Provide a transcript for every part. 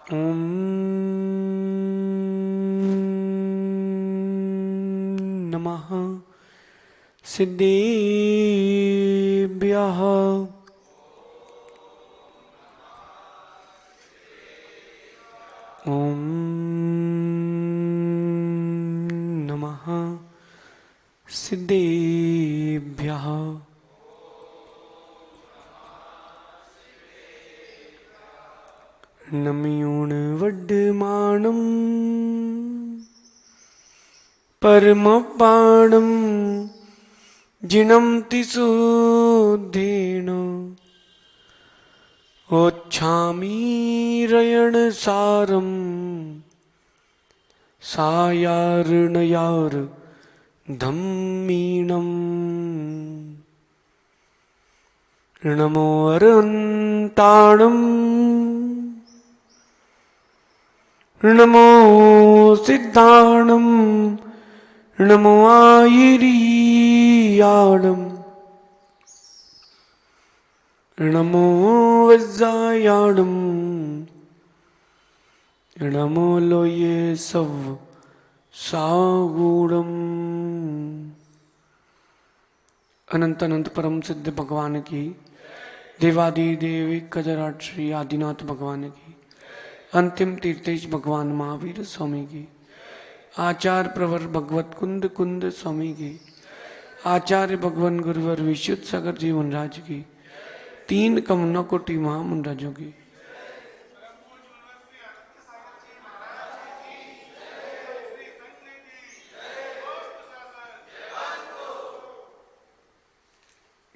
ॐ नमः सिद्धेभ्यः। ॐ नमः सिद्धेभ्यः। नमयूणवड्डमानं परमपाणं जिनंति शुद्धेन ओच्छामीरयणसारं सायार्णयार धम्मीणम्। नमो अरहन्ताणम् नमो सिद्धाणम् नमो आयिरीयाणम् नमो वज्रायाणम् नमो लोये सव सागुणम्। अनंत अनंत परम सिद्ध भगवान की, देवादि देवी कजराट श्री आदिनाथ भगवान की, अंतिम तीर्थेश भगवान महावीर स्वामी की, आचार्य प्रवर भगवत कुंद कुंद स्वामी की, आचार्य भगवान गुरुवर विशुद्ध सागर जी मुनराज की, तीन कमना कोटि महामुनराजों की।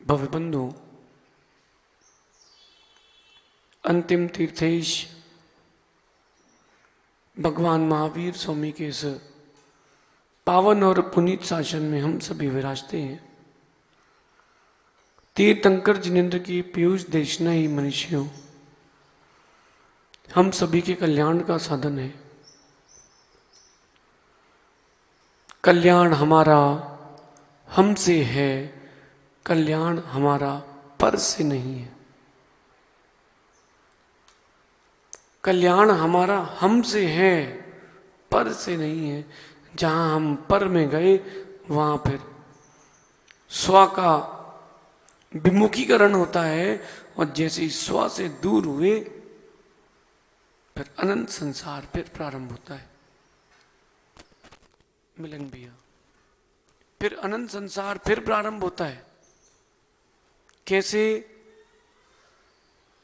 भव्य बंधु, अंतिम तीर्थेश भगवान महावीर स्वामी के इस पावन और पुनीत शासन में हम सभी विराजते हैं। तीर्थंकर जिनेन्द्र की पीयूष देशना ही मनुष्यों हम सभी के कल्याण का साधन है। कल्याण हमारा हमसे है, कल्याण हमारा पर से नहीं है। कल्याण हमारा हमसे है, पर से नहीं है। जहां हम पर में गए वहां फिर स्व का विमुखीकरण होता है, और जैसे ही स्व से दूर हुए फिर अनंत संसार फिर प्रारंभ होता है। मिलन भैया, फिर अनंत संसार फिर प्रारंभ होता है। कैसे?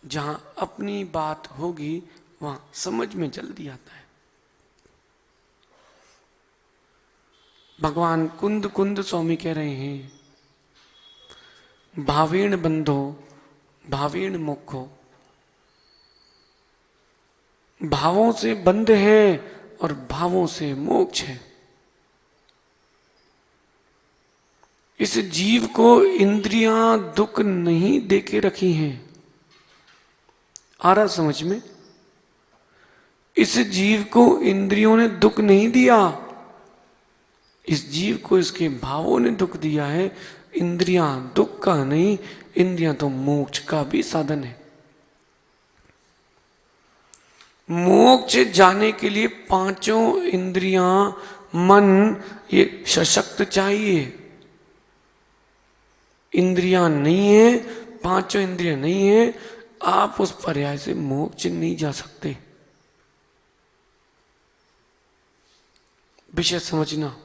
जहां अपनी बात होगी वहां समझ में जल्दी आता है। भगवान कुंद कुंद स्वामी कह रहे हैं, भावेण बंधो भावेण मोक्षो। भावों से बंध है और भावों से मोक्ष है। इस जीव को इंद्रियां दुख नहीं देके रखी हैं। आ रहा समझ में? इस जीव को इंद्रियों ने दुख नहीं दिया, इस जीव को इसके भावों ने दुख दिया है। इंद्रियां दुख का नहीं, इंद्रियां तो मोक्ष का भी साधन है। मोक्ष जाने के लिए पांचों इंद्रियां, मन, ये सशक्त चाहिए। इंद्रियां नहीं है, पांचों इंद्रियां नहीं है, आप उस पर्याय से मोक्ष नहीं जा सकते। विषय समझना।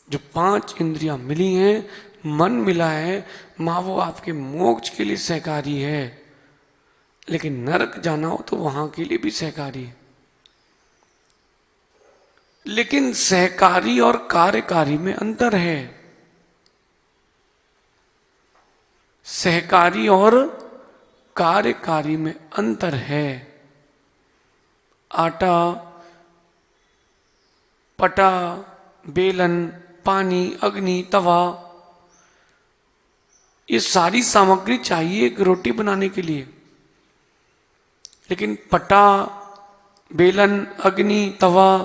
जो पांच इंद्रियां मिली हैं, मन मिला है, मां वो आपके मोक्ष के लिए सहकारी है, लेकिन नरक जाना हो तो वहां के लिए भी सहकारी है। लेकिन सहकारी और कार्यकारी में अंतर है। सहकारी और कार्यकारी में अंतर है। आटा, पटा, बेलन, पानी, अग्नि, तवा, ये सारी सामग्री चाहिए एक रोटी बनाने के लिए। लेकिन पटा, बेलन, अग्नि, तवा,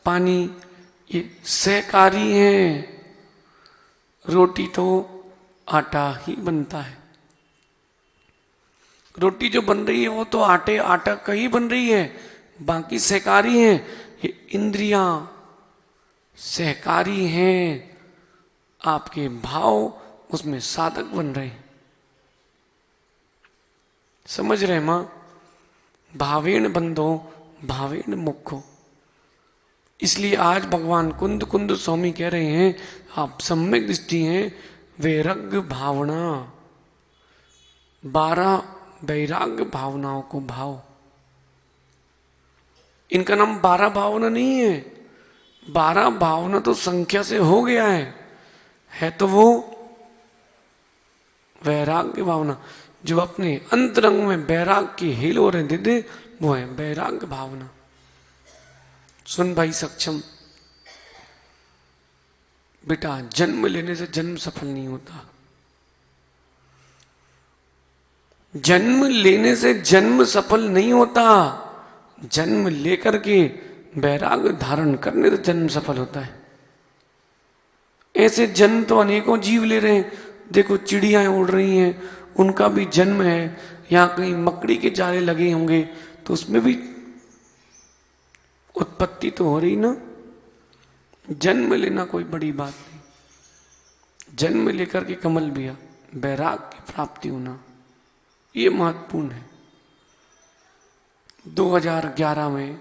पानी ये सहकारी हैं। रोटी तो आटा ही बनता है। रोटी जो बन रही है वो तो आटा का ही बन रही है, बाकी सहकारी हैं। ये इंद्रियां सहकारी हैं, आपके भाव उसमें साधक बन रहे हैं। समझ रहे मां? भावेण बंधो भावेण मुक्खो। इसलिए आज भगवान कुंद कुंद स्वामी कह रहे हैं, आप सम्यक दृष्टि हैं वैराग्य भावना, 12 वैराग्य भावनाओं को भाव। इनका नाम 12 भावना नहीं है। 12 भावना तो संख्या से हो गया है तो वो वैराग्य भावना, जो अपने अंतरंग में वैराग की हिलोरें दे दे, वो है वैराग्य भावना। सुन भाई सक्षम, बेटा जन्म लेने से जन्म सफल नहीं होता। जन्म लेने से जन्म सफल नहीं होता, जन्म लेकर के वैराग्य धारण करने से जन्म सफल होता है। ऐसे जन्म तो अनेकों जीव ले रहे हैं। देखो चिड़ियाएं उड़ रही हैं, उनका भी जन्म है। यहां कहीं मकड़ी के जाले लगे होंगे तो उसमें भी उत्पत्ति तो हो रही ना। जन्म लेना कोई बड़ी बात नहीं। जन्म लेकर के कमल बिया, वैराग की प्राप्ति होना, ये महत्वपूर्ण है। 2011 में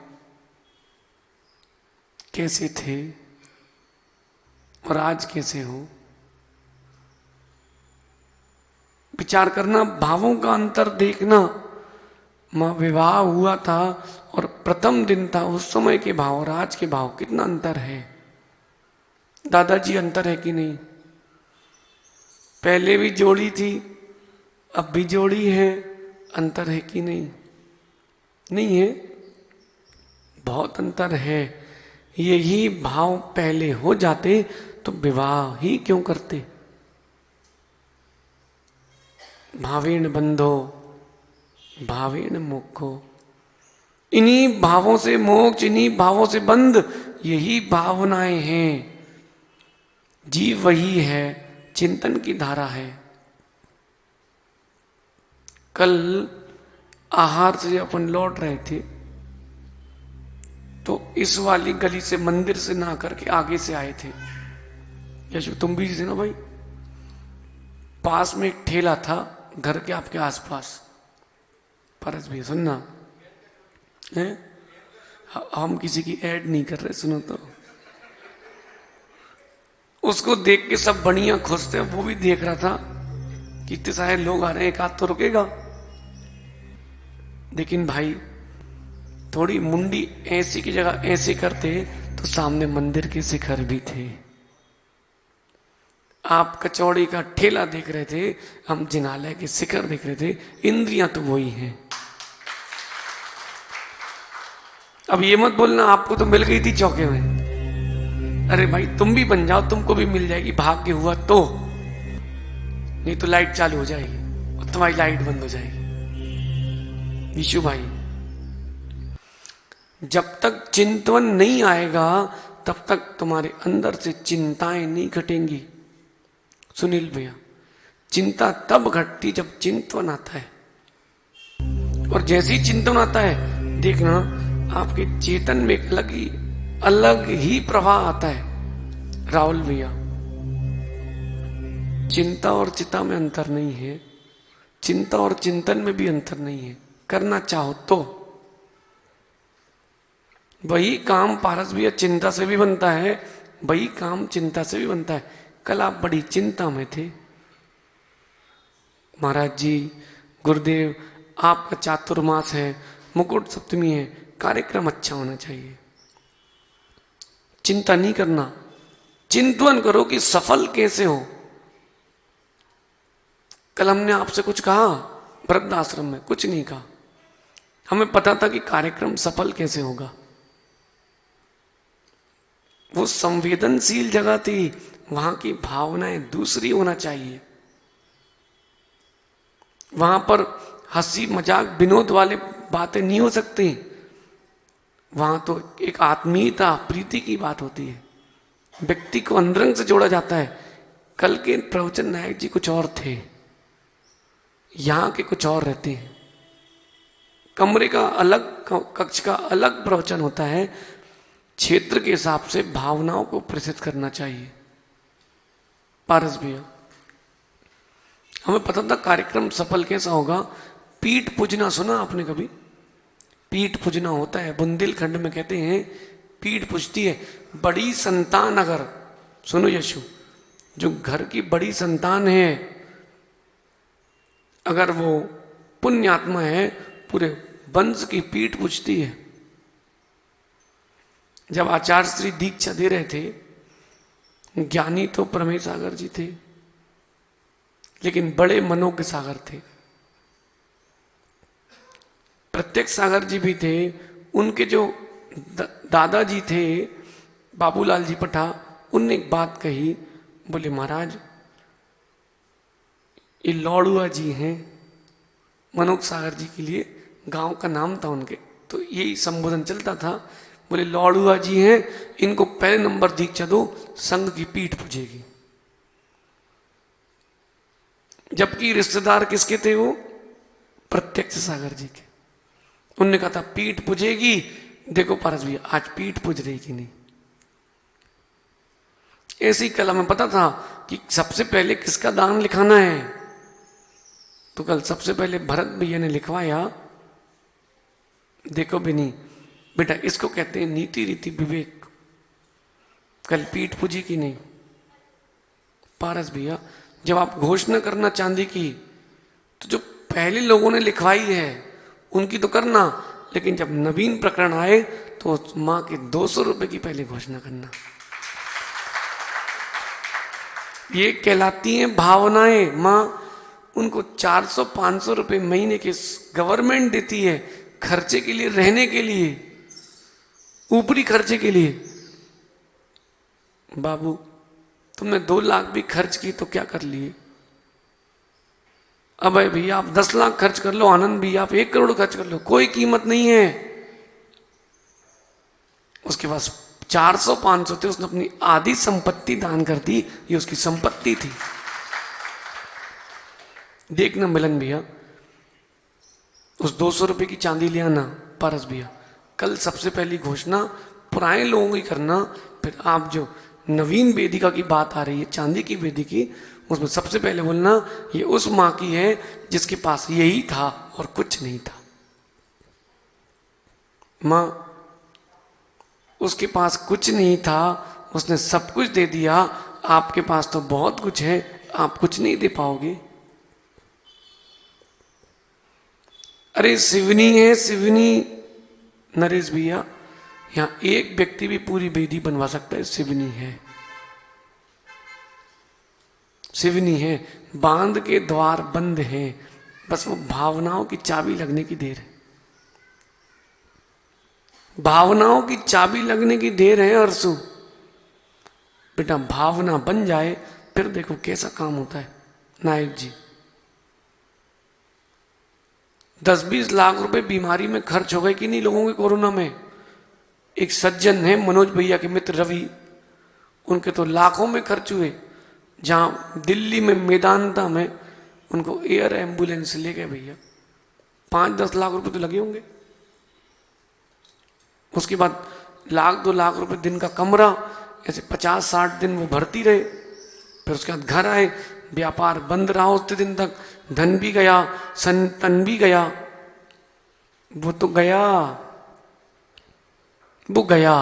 कैसे थे और आज कैसे हो, विचार करना। भावों का अंतर देखना। मां विवाह हुआ था और प्रथम दिन था, उस समय के भाव और आज के भाव कितना अंतर है। दादाजी अंतर है कि नहीं? पहले भी जोड़ी थी, अब भी जोड़ी है, अंतर है कि नहीं? नहीं है, बहुत अंतर है। यही भाव पहले हो जाते तो विवाह ही क्यों करते। भावेण बंधो भावेण मोक्षो। इन्हीं भावों से मोक्ष, इन्हीं भावों से बंध, यही भावनाएं हैं। जीव वही है, चिंतन की धारा है। कल आहार से अपन लौट रहे थे तो इस वाली गली से, मंदिर से ना करके आगे से आए थे। यशु तुम भी थे ना भाई? पास में एक ठेला था घर के आपके आसपास। परस भी सुनना है, हम किसी की ऐड नहीं कर रहे, सुनो तो। उसको देख के सब बढ़िया खुश थे, वो भी देख रहा था कि इतने सारे लोग आ रहे हैं, एक हाथ तो रुकेगा। लेकिन भाई थोड़ी मुंडी ऐसी की जगह ऐसे करते तो सामने मंदिर के शिखर भी थे। आप कचौड़ी का ठेला देख रहे थे, हम जिनालय के शिखर देख रहे थे। इंद्रियां तो वही हैं। अब ये मत बोलना आपको तो मिल गई थी चौके में। अरे भाई तुम भी बन जाओ, तुमको भी मिल जाएगी, भाग्य हुआ तो। नहीं तो लाइट चालू हो जाएगी और तुम्हारी लाइट बंद हो जाएगी। विशु भाई, जब तक चिंतन नहीं आएगा तब तक तुम्हारे अंदर से चिंताएं नहीं घटेंगी। सुनील भैया, चिंता तब घटती जब चिंतन आता है। और जैसे ही चिंतन आता है, देखना आपके चेतन में एक अलग ही प्रवाह आता है। राहुल भैया, चिंता और चिता में अंतर नहीं है, चिंता और चिंतन में भी अंतर नहीं है। करना चाहो तो वही काम पारस भैया चिंता से भी बनता है, वही काम चिंता से भी बनता है। कल आप बड़ी चिंता में थे। महाराज जी, गुरुदेव, आपका चातुर्मास है, मुकुट सप्तमी है, कार्यक्रम अच्छा होना चाहिए। चिंता नहीं करना, चिंतन करो कि सफल कैसे हो। कल हमने आपसे कुछ कहा वृद्धाश्रम में? कुछ नहीं कहा। हमें पता था कि कार्यक्रम सफल कैसे होगा। वो संवेदनशील जगह थी, वहां की भावनाएं दूसरी होना चाहिए। वहां पर हंसी मजाक विनोद वाले बातें नहीं हो सकती। वहां तो एक आत्मीयता, प्रीति की बात होती है, व्यक्ति को अंतरंग से जोड़ा जाता है। कल के प्रवचन नायक जी कुछ और थे, यहां के कुछ और रहते हैं। कमरे का अलग, कक्ष का अलग प्रवचन होता है। क्षेत्र के हिसाब से भावनाओं को प्रेषित करना चाहिए। पारस भैया, हमें पता था कार्यक्रम सफल कैसा होगा। पीठ पूजना सुना आपने कभी? पीठ पूजना होता है, बुंदेलखंड में कहते हैं पीठ पूजती है। बड़ी संतान, अगर सुनो यशु, जो घर की बड़ी संतान है, अगर वो पुण्यात्मा है, पूरे वंश की पीठ पूजती है। जब आचार्य श्री दीक्षा दे रहे थे, ज्ञानी तो प्रमेय सागर जी थे, लेकिन बड़े मनोज्ञ सागर थे। प्रत्यक्ष सागर जी भी थे। उनके जो दादाजी थे बाबूलाल जी पठा, उनने एक बात कही, बोले महाराज ये लौड़ुआ जी हैं। मनोज सागर जी के लिए गांव का नाम था उनके, तो यही संबोधन चलता था। बोले लौड़ुआ जी हैं, इनको पहले नंबर दीक्षा दो, संघ की पीठ पूजेगी। जबकि रिश्तेदार किसके थे वो? प्रत्यक्ष सागर जी के। उनने कहा था पीठ पूजेगी। देखो पारस भैया आज पीठ पूज रही कि नहीं। ऐसी कला में पता था कि सबसे पहले किसका दान लिखाना है, तो कल सबसे पहले भरत भैया ने लिखवाया। देखो भी नहीं बेटा, इसको कहते हैं नीति रीति विवेक। कल पीठ पूजी की नहीं। पारस भैया, जब आप घोषणा करना चांदी की, तो जो पहले लोगों ने लिखवाई है उनकी तो करना, लेकिन जब नवीन प्रकरण आए तो मां के 200 रुपए की पहले घोषणा करना। ये कहलाती हैं भावनाएं। मां उनको 400-500 रुपए महीने के गवर्नमेंट देती है खर्चे के लिए, रहने के लिए, ऊपरी खर्चे के लिए। बाबू तुमने 2 लाख भी खर्च की तो क्या कर लिए? अब भैया आप 10 लाख खर्च कर लो, आनंद भैया आप 1 करोड़ खर्च कर लो, कोई कीमत नहीं है। उसके पास 400-500 थे, उसने अपनी आधी संपत्ति दान कर दी। ये उसकी संपत्ति थी। देखना मिलन भैया, उस 200 रुपए की चांदी ले आना। पारस भैया, कल सबसे पहली घोषणा पुराने लोगों की करना, फिर आप जो नवीन वेदिका की बात आ रही है, चांदी की वेदिकी, उसमें सबसे पहले बोलना ये उस मां की है जिसके पास यही था और कुछ नहीं था। मां उसके पास कुछ नहीं था, उसने सब कुछ दे दिया। आपके पास तो बहुत कुछ है, आप कुछ नहीं दे पाओगे। अरे शिवनी है, शिवनी नरेश भैया, यहां एक व्यक्ति भी पूरी वेदी बनवा सकता है। शिवनी है, शिवनी है। बांध के द्वार बंद हैं, बस वो भावनाओं की चाबी लगने की देर है। भावनाओं की चाबी लगने की देर है अरसू। बेटा भावना बन जाए फिर देखो कैसा काम होता है। नायक जी 10-20 लाख रुपए बीमारी में खर्च हो गए कि नहीं लोगों के कोरोना में। एक सज्जन है मनोज भैया के मित्र रवि, उनके तो लाखों में खर्च हुए। जहां दिल्ली में मेदांता में उनको एयर एम्बुलेंस ले गए भैया, 5-10 लाख रुपए तो लगे होंगे। उसके बाद 1-2 लाख रुपए दिन का कमरा, ऐसे 50-60 दिन वो भर्ती रहे। फिर उसके बाद घर आए, व्यापार बंद रहा उतने दिन तक, धन भी गया, तन भी गया। वो तो गया, वो गया,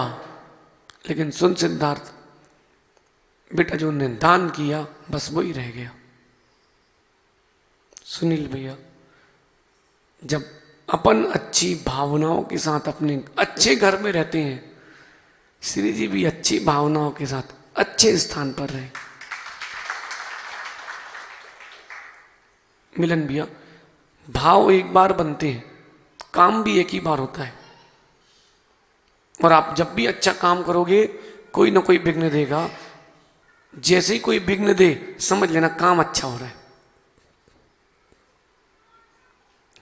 लेकिन सुन सिद्धार्थ बेटा, जो उन्हें दान किया बस वही रह गया। सुनील भैया, जब अपन अच्छी भावनाओं के साथ अपने अच्छे घर में रहते हैं, श्री जी भी अच्छी भावनाओं के साथ अच्छे स्थान पर रहे। मिलन भैया, भाव एक बार बनते हैं, काम भी एक ही बार होता है। और आप जब भी अच्छा काम करोगे कोई ना कोई विघ्न देगा। जैसे ही कोई विघ्न दे समझ लेना काम अच्छा हो रहा है।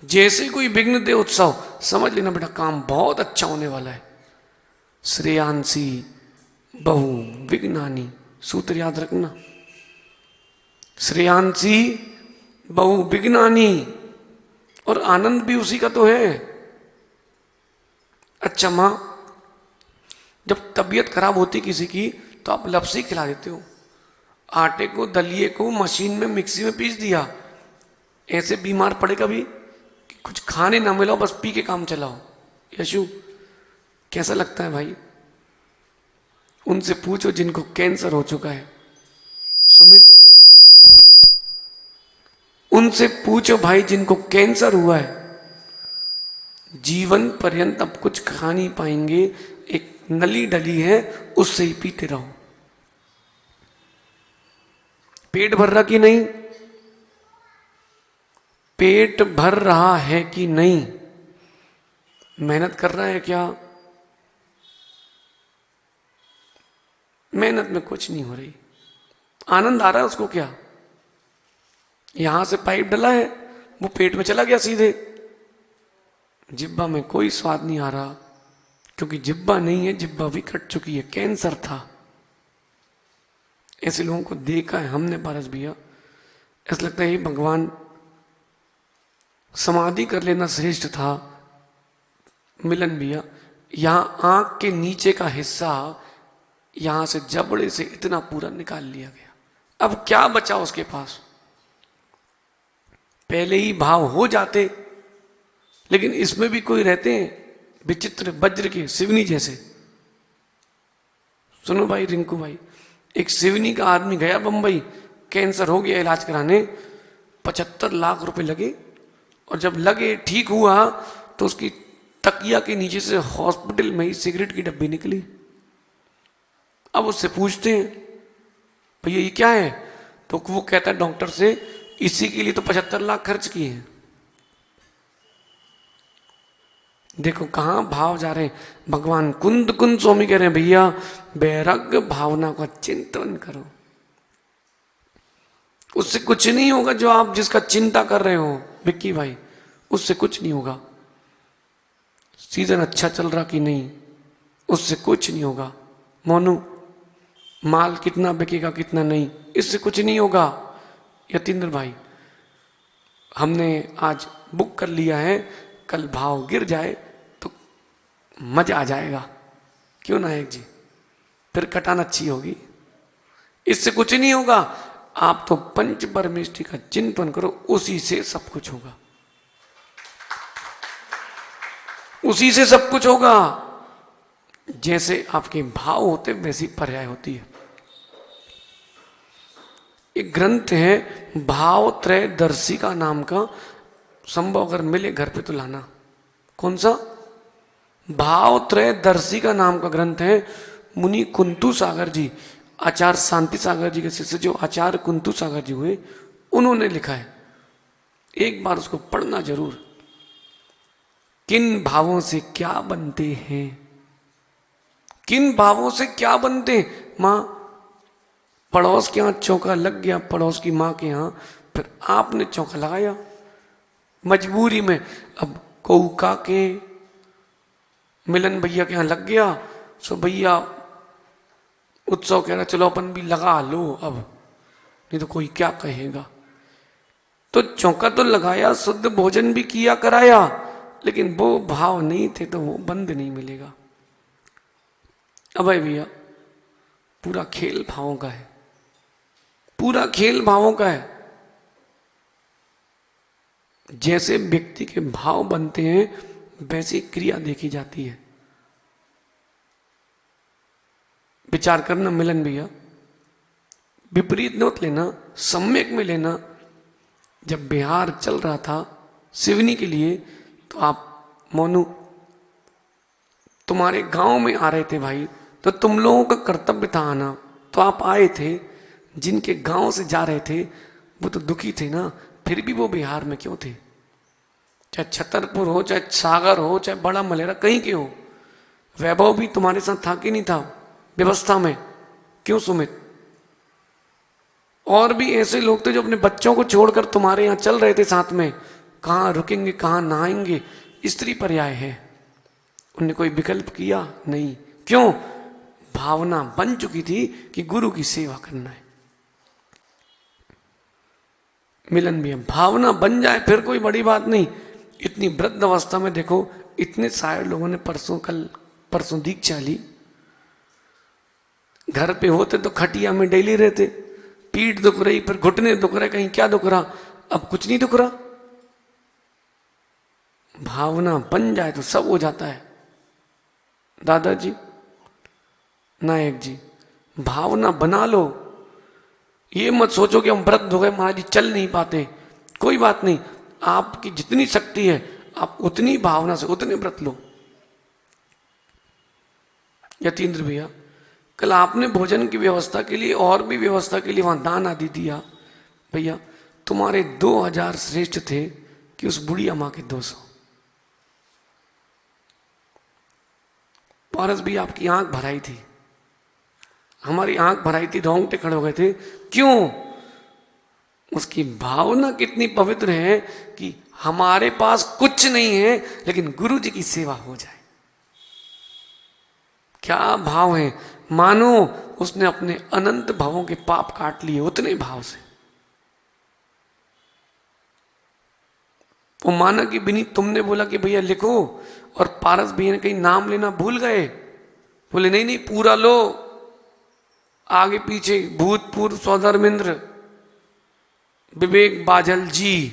जैसे ही कोई विघ्न दे उत्सव, समझ लेना बेटा काम बहुत अच्छा होने वाला है। श्रेयांसी बहु विघ्नानी, सूत्र याद रखना। श्रेयांसी बहु विघ्नानी, और आनंद भी उसी का तो है। अच्छा माँ, जब तबीयत खराब होती किसी की तो आप लपसी खिला देते हो, आटे को दलिए को मशीन में मिक्सी में पीस दिया, ऐसे बीमार पड़े कभी कि कुछ खाने ना मिला बस पी के काम चलाओ। यशु, कैसा लगता है भाई? उनसे पूछो जिनको कैंसर हो चुका है। सुमित, उनसे पूछो भाई जिनको कैंसर हुआ है, जीवन पर्यंत अब कुछ खा नहीं पाएंगे, एक नली डली है उससे ही पीते रहो। पेट भर रहा कि नहीं? पेट भर रहा है कि नहीं? मेहनत कर रहा है क्या? मेहनत में कुछ नहीं हो रही। आनंद आ रहा है उसको क्या? यहां से पाइप डला है, वो पेट में चला गया सीधे, जिब्बा में कोई स्वाद नहीं आ रहा, क्योंकि जिब्बा नहीं है, जिब्बा भी कट चुकी है, कैंसर था। ऐसे लोगों को देखा है हमने पारस भैया, ऐसा लगता है भगवान, समाधि कर लेना श्रेष्ठ था। मिलन भैया, यहां आंख के नीचे का हिस्सा, यहां से जबड़े से इतना पूरा निकाल लिया गया, अब क्या बचा उसके पास? पहले ही भाव हो जाते, लेकिन इसमें भी कोई रहते हैं विचित्र वज्र के, सिवनी जैसे। सुनो भाई रिंकू भाई, एक सिवनी का आदमी गया बंबई, कैंसर हो गया, इलाज कराने 75 लाख रुपए लगे, और जब लगे ठीक हुआ तो उसकी तकिया के नीचे से हॉस्पिटल में ही सिगरेट की डब्बी निकली। अब उससे पूछते हैं भैया ये क्या है, तो वो कहता है डॉक्टर से, इसी के लिए तो 75 लाख खर्च किए हैं। देखो कहां भाव जा रहे हैं। भगवान कुंद कुंद स्वामी कह रहे हैं भैया वैराग्य भावना का चिंतन करो, उससे कुछ नहीं होगा। जो आप जिसका चिंता कर रहे हो विक्की भाई, उससे कुछ नहीं होगा। सीजन अच्छा चल रहा कि नहीं, उससे कुछ नहीं होगा। मोनू, माल कितना बिकेगा कितना नहीं, इससे कुछ नहीं होगा। यतीन्द्र भाई, हमने आज बुक कर लिया है, कल भाव गिर जाए तो मजा आ जाएगा, क्यों नायक जी? फिर कटान अच्छी होगी। इससे कुछ नहीं होगा। आप तो पंच परमेष्टि का चिंतन करो, उसी से सब कुछ होगा, उसी से सब कुछ होगा। जैसे आपके भाव होते वैसी पर्याय होती है। एक ग्रंथ है भाव त्रय दर्शिका नाम का, संभव अगर मिले घर पे तो लाना। कौन सा? भाव त्रय दर्शिका नाम का ग्रंथ है। मुनि कुंतु सागर जी, आचार्य शांति सागर जी के शिष्य जो आचार्य कुंतु सागर जी हुए, उन्होंने लिखा है, एक बार उसको पढ़ना जरूर। किन भावों से क्या बनते हैं, किन भावों से क्या बनते हैं। मां, पड़ोस के यहां चौका लग गया, पड़ोस की मां के यहां, फिर आपने चौका लगाया मजबूरी में। अब कौका के मिलन भैया के यहां लग गया, सो भैया उत्सव कह रहा चलो अपन भी लगा लो अब, नहीं तो कोई क्या कहेगा। तो चौका तो लगाया, शुद्ध भोजन भी किया कराया, लेकिन वो भाव नहीं थे तो वो बंद नहीं मिलेगा। अब भैया पूरा खेल भावों का है, पूरा खेल भावों का है। जैसे व्यक्ति के भाव बनते हैं वैसी क्रिया देखी जाती है। विचार करना मिलन भैया, विपरीत नोट लेना, सम्यक में लेना। जब बिहार चल रहा था सिवनी के लिए, तो आप मोनू तुम्हारे गांव में आ रहे थे भाई, तो तुम लोगों का कर्तव्य था आना, तो आप आए थे। जिनके गांव से जा रहे थे वो तो दुखी थे ना, फिर भी वो बिहार में क्यों थे? चाहे छतरपुर हो, चाहे सागर हो, चाहे बड़ा मलेरा, कहीं के हो, वैभव भी तुम्हारे साथ था कि नहीं था व्यवस्था में? क्यों सुमित? और भी ऐसे लोग थे जो अपने बच्चों को छोड़कर तुम्हारे यहां चल रहे थे साथ में। कहां रुकेंगे, कहां नहाएंगे, स्त्री पर्याय है। उनने कोई विकल्प किया नहीं। क्यों? भावना बन चुकी थी कि गुरु की सेवा करना है। मिलन भी है, भावना बन जाए फिर कोई बड़ी बात नहीं। इतनी वृद्ध अवस्था में देखो इतने सारे लोगों ने परसों दीक्षा ली। घर पे होते तो खटिया में डेली रहते, पीठ दुख रही, फिर घुटने दुख रहे, कहीं क्या दुख रहा, अब कुछ नहीं दुख रहा। भावना बन जाए तो सब हो जाता है। दादाजी, नायक जी, भावना बना लो। ये मत सोचो कि हम व्रत हो गए महाराज जी चल नहीं पाते, कोई बात नहीं, आपकी जितनी शक्ति है आप उतनी भावना से उतने व्रत लो। यतीन्द्र भैया, कल आपने भोजन की व्यवस्था के लिए और भी व्यवस्था के लिए वहां दान आदि दिया। भैया तुम्हारे 2000 श्रेष्ठ थे कि उस बुढ़िया मां के 200। पारस भी आपकी आंख भराई थी, हमारी आंख भराई थी, रोंगटे खड़े हो गए थे। क्यों? उसकी भावना कितनी पवित्र है कि हमारे पास कुछ नहीं है लेकिन गुरु जी की सेवा हो जाए। क्या भाव है, मानो उसने अपने अनंत भावों के पाप काट लिए उतने भाव से। वो माना कि बिनी तुमने बोला कि भैया लिखो, और पारस भैया ने कहीं नाम लेना भूल गए, बोले नहीं नहीं पूरा लो, आगे पीछे भूतपूर्व सौधर्मेंद्र विवेक बाजल जी,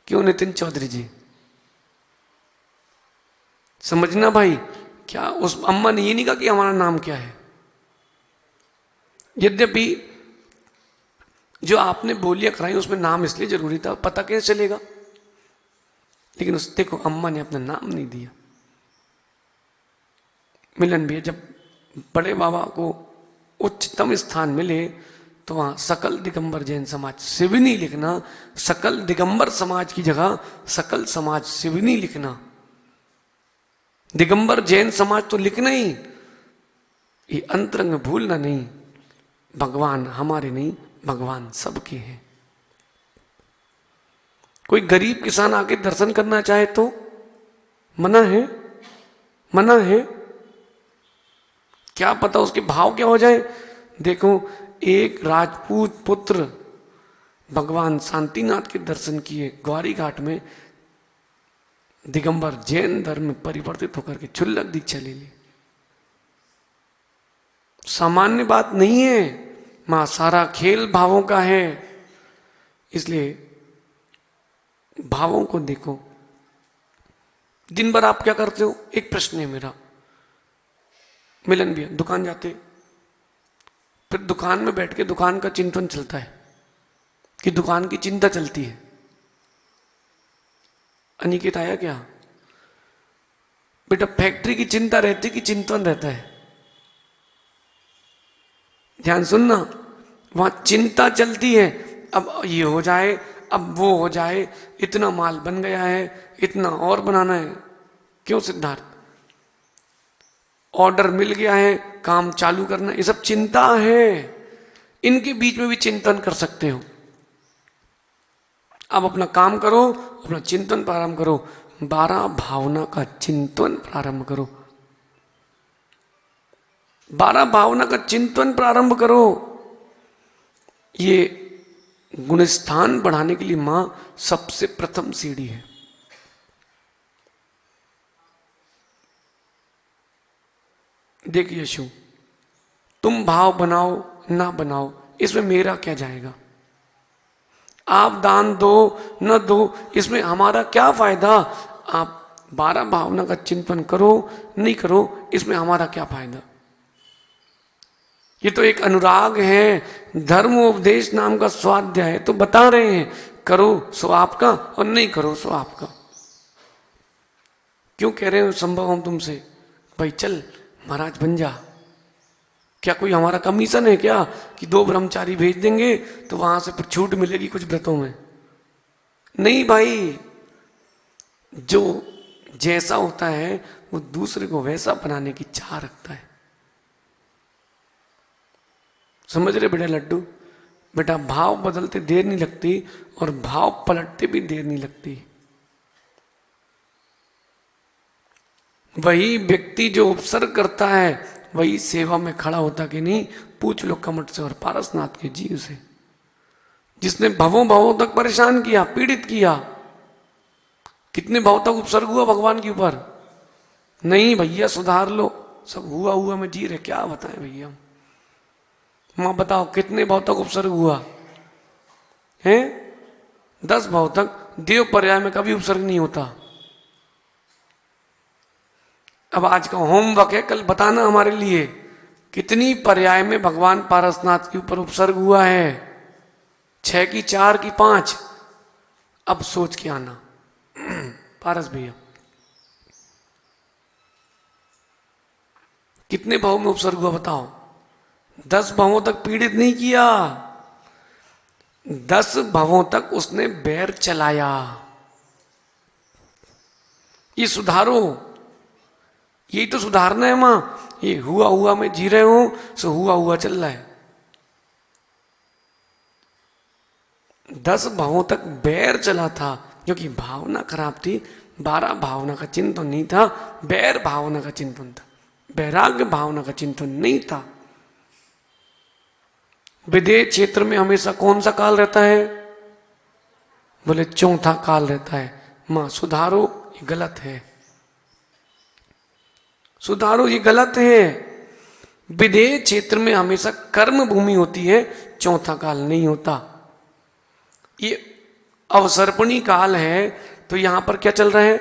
क्यों नितिन चौधरी जी। समझना भाई, क्या उस अम्मा ने ये नहीं कहा कि हमारा नाम क्या है। यद्यपि जो आपने बोलियां कराई उसमें नाम इसलिए जरूरी था, पता कैसे चलेगा, लेकिन उस देखो अम्मा ने अपना नाम नहीं दिया। मिलन भी जब बड़े बाबा को उच्चतम स्थान मिले तो वहां सकल दिगंबर जैन समाज सिवनी लिखना, सकल दिगंबर समाज की जगह सकल समाज सिवनी लिखना, दिगंबर जैन समाज तो लिखना ही। ये अंतरंग भूलना नहीं, भगवान हमारे नहीं, भगवान सबके हैं। कोई गरीब किसान आके दर्शन करना चाहे तो मना है, मना है। क्या पता उसके भाव क्या हो जाए। देखो एक राजपूत पुत्र भगवान शांतिनाथ के दर्शन किए ग्वारी घाट में, दिगंबर जैन धर्म में परिवर्तित होकर के क्षुल्लक दीक्षा ले ली। सामान्य बात नहीं है, मां सारा खेल भावों का है। इसलिए भावों को देखो। दिन भर आप क्या करते हो, एक प्रश्न है मेरा। मिलन भी दुकान जाते, फिर दुकान में बैठ के दुकान का चिंतन चलता है कि दुकान की चिंता चलती है। अनिकेत आया क्या? बेटा फैक्ट्री की चिंता रहती कि चिंतन रहता है? ध्यान सुनना, वहां चिंता चलती है, अब ये हो जाए, अब वो हो जाए, इतना माल बन गया है, इतना और बनाना है। क्यों सिद्धार्थ? ऑर्डर मिल गया है, काम चालू करना, ये सब चिंता है। इनके बीच में भी चिंतन कर सकते हो। अब अपना काम करो, अपना चिंतन प्रारंभ करो, 12 भावना का चिंतन प्रारंभ करो, 12 भावना का चिंतन प्रारंभ करो। ये गुणस्थान बढ़ाने के लिए मां सबसे प्रथम सीढ़ी है। देखिए यशु, तुम भाव बनाओ ना बनाओ, इसमें मेरा क्या जाएगा। आप दान दो न दो, इसमें हमारा क्या फायदा। आप 12 भावना का चिंतन करो नहीं करो, इसमें हमारा क्या फायदा। ये तो एक अनुराग है, धर्म उपदेश नाम का स्वाध्याय है, तो बता रहे हैं करो सो आपका और नहीं करो सो आपका। क्यों कह रहे हो संभव हम तुमसे, भाई चल महाराज बन जा। क्या कोई हमारा कमीशन है क्या कि 2 ब्रह्मचारी भेज देंगे तो वहां से फिर छूट मिलेगी कुछ व्रतों में? नहीं भाई, जो जैसा होता है वो दूसरे को वैसा बनाने की चाह रखता है। समझ रहे बेटा लड्डू? बेटा भाव बदलते देर नहीं लगती और भाव पलटते भी देर नहीं लगती। वही व्यक्ति जो उपसर्ग करता है वही सेवा में खड़ा होता कि नहीं, पूछ लो कमट से और पारसनाथ के जीव से, जिसने भवों भवों तक परेशान किया, पीड़ित किया। कितने भाव तक उपसर्ग हुआ भगवान के ऊपर? नहीं भैया सुधार लो, सब हुआ हुआ में जी रहे, क्या बताएं भैया। मां बताओ कितने भाव तक उपसर्ग हुआ है? 10 भाव तक। देव पर्याय में कभी उपसर्ग नहीं होता। अब आज का होमवर्क है, कल बताना हमारे लिए कितनी पर्याय में भगवान पारसनाथ के ऊपर उपसर्ग हुआ है। 6 की 4 की 5? अब सोच के आना पारस भैया, कितने भाव में उपसर्ग हुआ बताओ? 10 भावों तक पीड़ित नहीं किया, 10 भावों तक उसने बैर चलाया। ये सुधारो, यही तो सुधारना है मां। ये हुआ हुआ में जी रहे हो, सो हुआ हुआ चल रहा है। 10 भावों तक बैर चला था, क्योंकि भावना खराब थी। 12 भावना का चिंतन नहीं था, बैर भावना का चिंतन था, वैराग्य भावना का चिंतन नहीं था। विदेह क्षेत्र में हमेशा कौन सा काल रहता है? बोले चौथा काल रहता है। मां सुधारो, ये गलत है, सुधारो, ये गलत है। विदेह क्षेत्र में हमेशा कर्म भूमि होती है, चौथा काल नहीं होता। ये अवसर्पणी काल है, तो यहां पर क्या चल रहा है?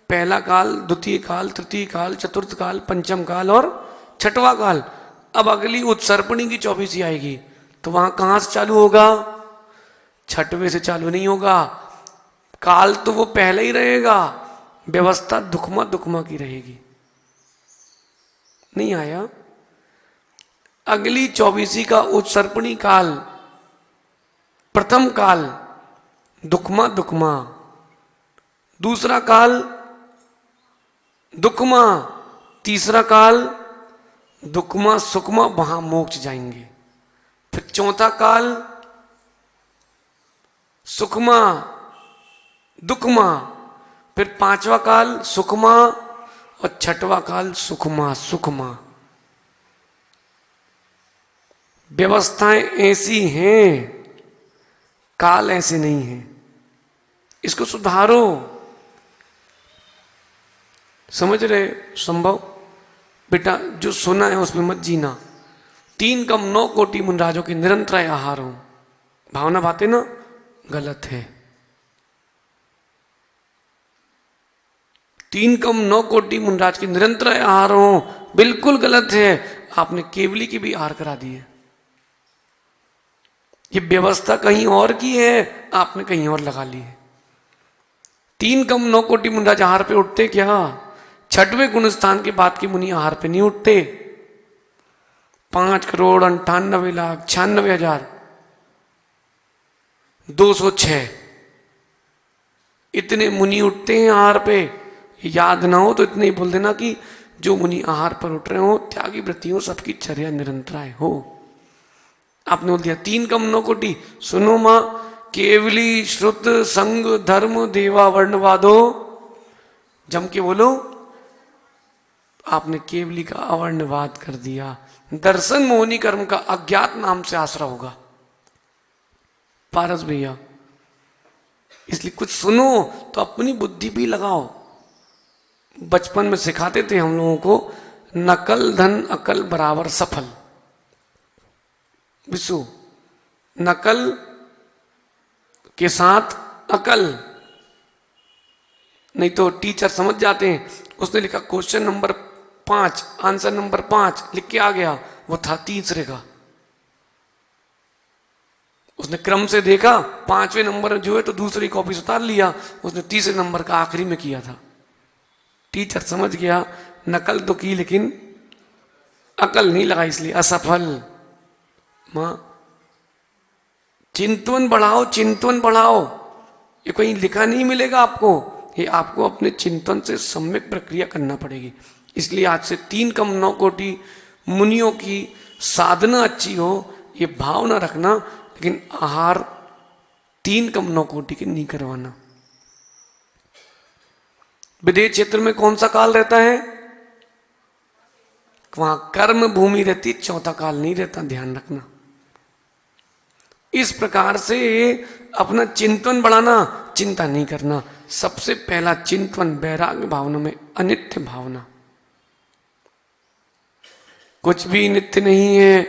पहला काल, द्वितीय काल, तृतीय काल, चतुर्थ काल, पंचम काल और छठवां काल। अब अगली उत्सर्पणी की 24वीं आएगी, तो वहां कहां से चालू होगा? छठवें से चालू नहीं होगा। काल तो वो पहले ही रहेगा, व्यवस्था दुखमा दुखमा की रहेगी। नहीं आया? अगली 24वीं का उत्सर्पणी काल, प्रथम काल दुखमा दुखमा, दूसरा काल दुखमा, तीसरा काल दुखमा सुखमा, वहां मोक्ष जाएंगे। फिर चौथा काल सुखमा दुखमा, फिर पांचवा काल सुखमा और छठवां काल सुखमा सुखमा। व्यवस्थाएं ऐसी हैं, काल ऐसे नहीं है। इसको सुधारो। समझ रहे? संभव बेटा, जो सुना है उसमें मत जीना। 3 कम 9 कोटि मुनराजों के निरंतर आहार हो, भावना बातें ना गलत है। 3 कम 9 कोटि मुनराज के निरंतर आहार हो, बिल्कुल गलत है। आपने केवली की भी आहार करा दी है। ये व्यवस्था कहीं और की है, आपने कहीं और लगा ली है। 3 कम 9 कोटि मुनराज आहार पे उठते क्या? 6वें गुण स्थान के बाद के मुनि आहार पे नहीं उठते। 5,98,96,206 इतने मुनि उठते हैं आहार पे। याद ना हो तो इतने ही बोल देना कि जो मुनि आहार पर उठ रहे हो, त्यागी वृत्ति हो, सबकी चर्या निरंतराय हो। आपने बोल दिया 3 कम 9 कोटि। सुनो मां, केवली श्रुत संग धर्म देवा वर्णवादो, जम के बोलो। आपने केवली का अवर्णवाद कर दिया। दर्शन मोहनी कर्म का अज्ञात नाम से आसरा होगा पारस भैया। इसलिए कुछ सुनो तो अपनी बुद्धि भी लगाओ। बचपन में सिखाते थे हम लोगों को, नकल धन अकल बराबर सफल। विशु, नकल के साथ अकल, नहीं तो टीचर समझ जाते हैं। उसने लिखा क्वेश्चन नंबर 5 आंसर नंबर 5 लिख के आ गया, वो था तीसरे का। उसने क्रम से देखा, 5वें नंबर जो है तो दूसरी कॉपी से उतार लिया, उसने तीसरे नंबर का आखिरी में किया था। टीचर समझ गया, नकल तो की लेकिन अकल नहीं लगा, इसलिए असफल। मां, चिंतन बढ़ाओ, चिंतन बढ़ाओ। ये कहीं लिखा नहीं मिलेगा आपको, ये आपको अपने चिंतन से सम्यक प्रक्रिया करना पड़ेगी। इसलिए आज से 3 कम 9 कोटि मुनियों की साधना अच्छी हो, ये भावना रखना, लेकिन आहार 3 कम 9 कोटि के नहीं करवाना। विदेह क्षेत्र में कौन सा काल रहता है? वहां कर्म भूमि रहती, चौथा काल नहीं रहता, ध्यान रखना। इस प्रकार से अपना चिंतन बढ़ाना, चिंता नहीं करना। सबसे पहला चिंतन वैराग्य भावना में अनित्य भावना। कुछ भी नित्य नहीं है,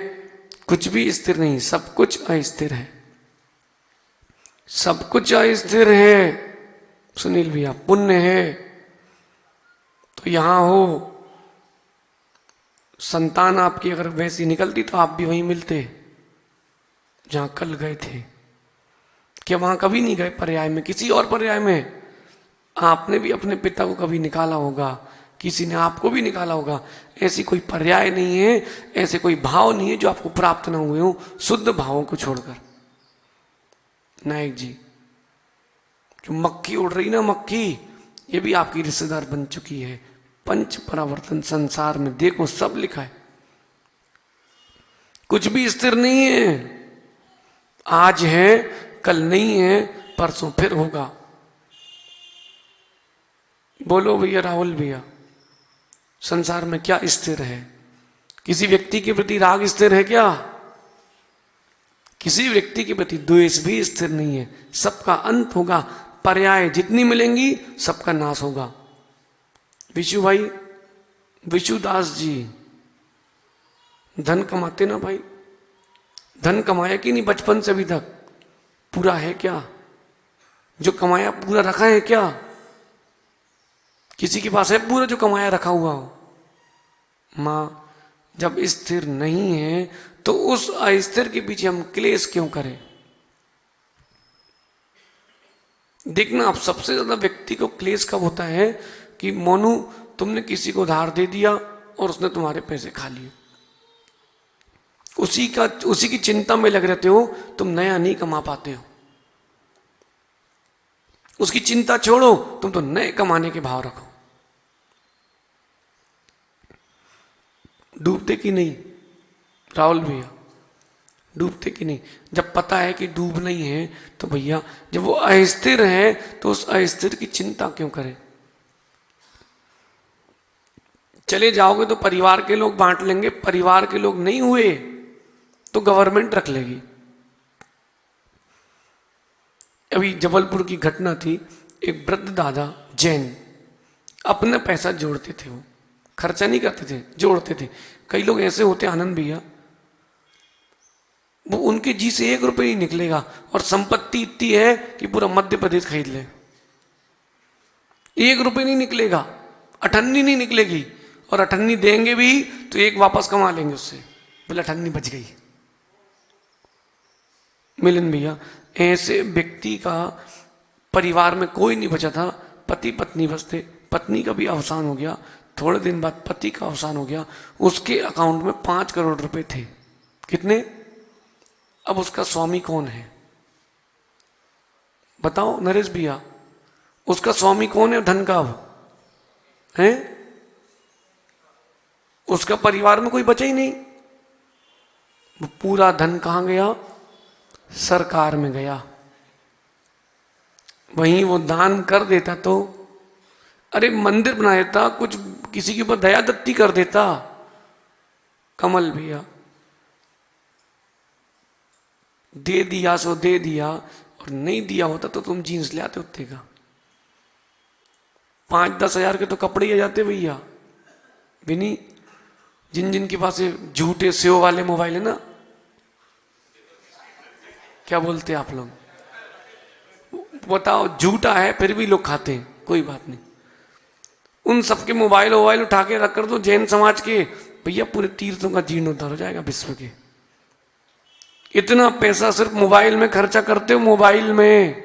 कुछ भी स्थिर नहीं, सब कुछ अस्थिर है, सब कुछ अस्थिर है। सुनील भैया, पुण्य है तो यहां हो, संतान आपकी अगर वैसी निकलती तो आप भी वहीं मिलते जहां कल गए थे। क्या वहां कभी नहीं गए पर्याय में, किसी और पर्याय में? आपने भी अपने पिता को कभी निकाला होगा, किसी ने आपको भी निकाला होगा। ऐसी कोई पर्याय नहीं है, ऐसे कोई भाव नहीं है जो आपको प्राप्त ना हुए हो, शुद्ध भावों को छोड़कर। नायक जी, जो मक्खी उड़ रही ना, मक्खी, ये भी आपकी रिश्तेदार बन चुकी है। पंच परावर्तन संसार में देखो सब लिखा है, कुछ भी स्थिर नहीं है। आज है, कल नहीं है, परसों फिर होगा। बोलो भैया, राहुल भैया, संसार में क्या स्थिर है? किसी व्यक्ति के प्रति राग स्थिर है क्या? किसी व्यक्ति के प्रति द्वेष भी स्थिर नहीं है। सबका अंत होगा, पर्याय जितनी मिलेंगी सबका नाश होगा। विशु भाई, विशुदास जी धन कमाते ना भाई, धन कमाया कि नहीं बचपन से अभी तक? पूरा है क्या? जो कमाया पूरा रखा है क्या? किसी के पास है पूरा जो कमाया रखा हुआ हो? मां, जब स्थिर नहीं है तो उस अस्थिर के पीछे हम क्लेश क्यों करें? देखना, आप सबसे ज्यादा व्यक्ति को क्लेश कब होता है कि मोनू, तुमने किसी को उधार दे दिया और उसने तुम्हारे पैसे खा लिए, उसी की चिंता में लग रहते हो, तुम नया नहीं कमा पाते हो। उसकी चिंता छोड़ो, तुम तो नए कमाने के भाव रखो। डूबते कि नहीं राहुल भैया? डूबते कि नहीं? जब पता है कि डूब नहीं है तो भैया, जब वो अस्थिर है तो उस अस्थिर की चिंता क्यों करें? चले जाओगे तो परिवार के लोग बांट लेंगे, परिवार के लोग नहीं हुए तो गवर्नमेंट रख लेगी। अभी जबलपुर की घटना थी, एक वृद्ध दादा जैन अपना पैसा जोड़ते थे, वो खर्चा नहीं करते थे, जोड़ते थे। कई लोग ऐसे होते आनंद भैया, वो उनके जी से 1 रुपये नहीं निकलेगा और संपत्ति इतनी है कि पूरा मध्य प्रदेश खरीद ले, 1 रुपये नहीं निकलेगा, अठन्नी नहीं निकलेगी, और अठन्नी देंगे भी तो एक वापस कमा लेंगे उससे, बोले अठन्नी बच गई। मिलन भैया, ऐसे व्यक्ति का परिवार में कोई नहीं बचा था, पति पत्नी बस थे। पत्नी का भी अवसान हो गया, थोड़े दिन बाद पति का अवसान हो गया, उसके अकाउंट में 5 करोड़ रुपए थे। कितने? अब उसका स्वामी कौन है बताओ नरेश भैया? उसका स्वामी कौन है धन का? अब है उसका परिवार में कोई बचा ही नहीं। वो पूरा धन कहां गया? सरकार में गया। वहीं वो दान कर देता तो, अरे मंदिर बना देता, कुछ किसी के ऊपर दया दत्ती कर देता। कमल भैया, दे दिया सो दे दिया, और नहीं दिया होता तो तुम जीन्स ले आते उत्ते का। 5-10 हजार के तो कपड़े ही आ जाते भैया। बिनी, जिन जिन के पास झूठे सेव वाले मोबाइल है ना, क्या बोलते हैं आप लोग? बताओ, झूठा है फिर भी लोग खाते हैं, कोई बात नहीं। उन सबके मोबाइल उठा के रख कर दो जैन समाज के, भैया पूरे तीर्थों का जीर्णोद्धार हो जाएगा विश्व के। इतना पैसा सिर्फ मोबाइल में खर्चा करते हो, मोबाइल में,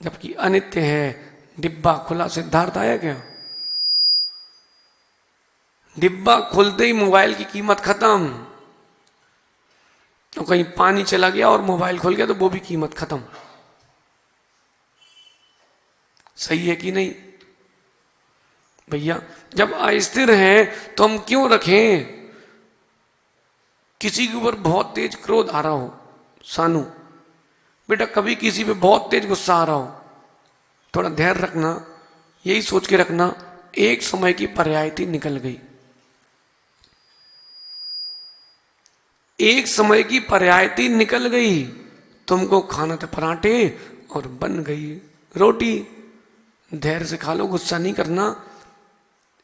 जबकि अनित्य है। डिब्बा खुला, सिद्धार्थ आया क्या? डिब्बा खुलते ही मोबाइल की कीमत खत्म। तो कहीं पानी चला गया और मोबाइल खुल गया तो वो भी कीमत खत्म। सही है कि नहीं भैया? जब अस्थिर है तो हम क्यों रखें? किसी के ऊपर बहुत तेज क्रोध आ रहा हो, सानू बेटा, कभी किसी पे बहुत तेज गुस्सा आ रहा हो, थोड़ा धैर्य रखना, यही सोच के रखना, एक समय की पर्यायती निकल गई। एक समय की पर्यायती निकल गई। तुमको खाना थे पराठे और बन गई रोटी। धैर्य से खा लो, गुस्सा नहीं करना।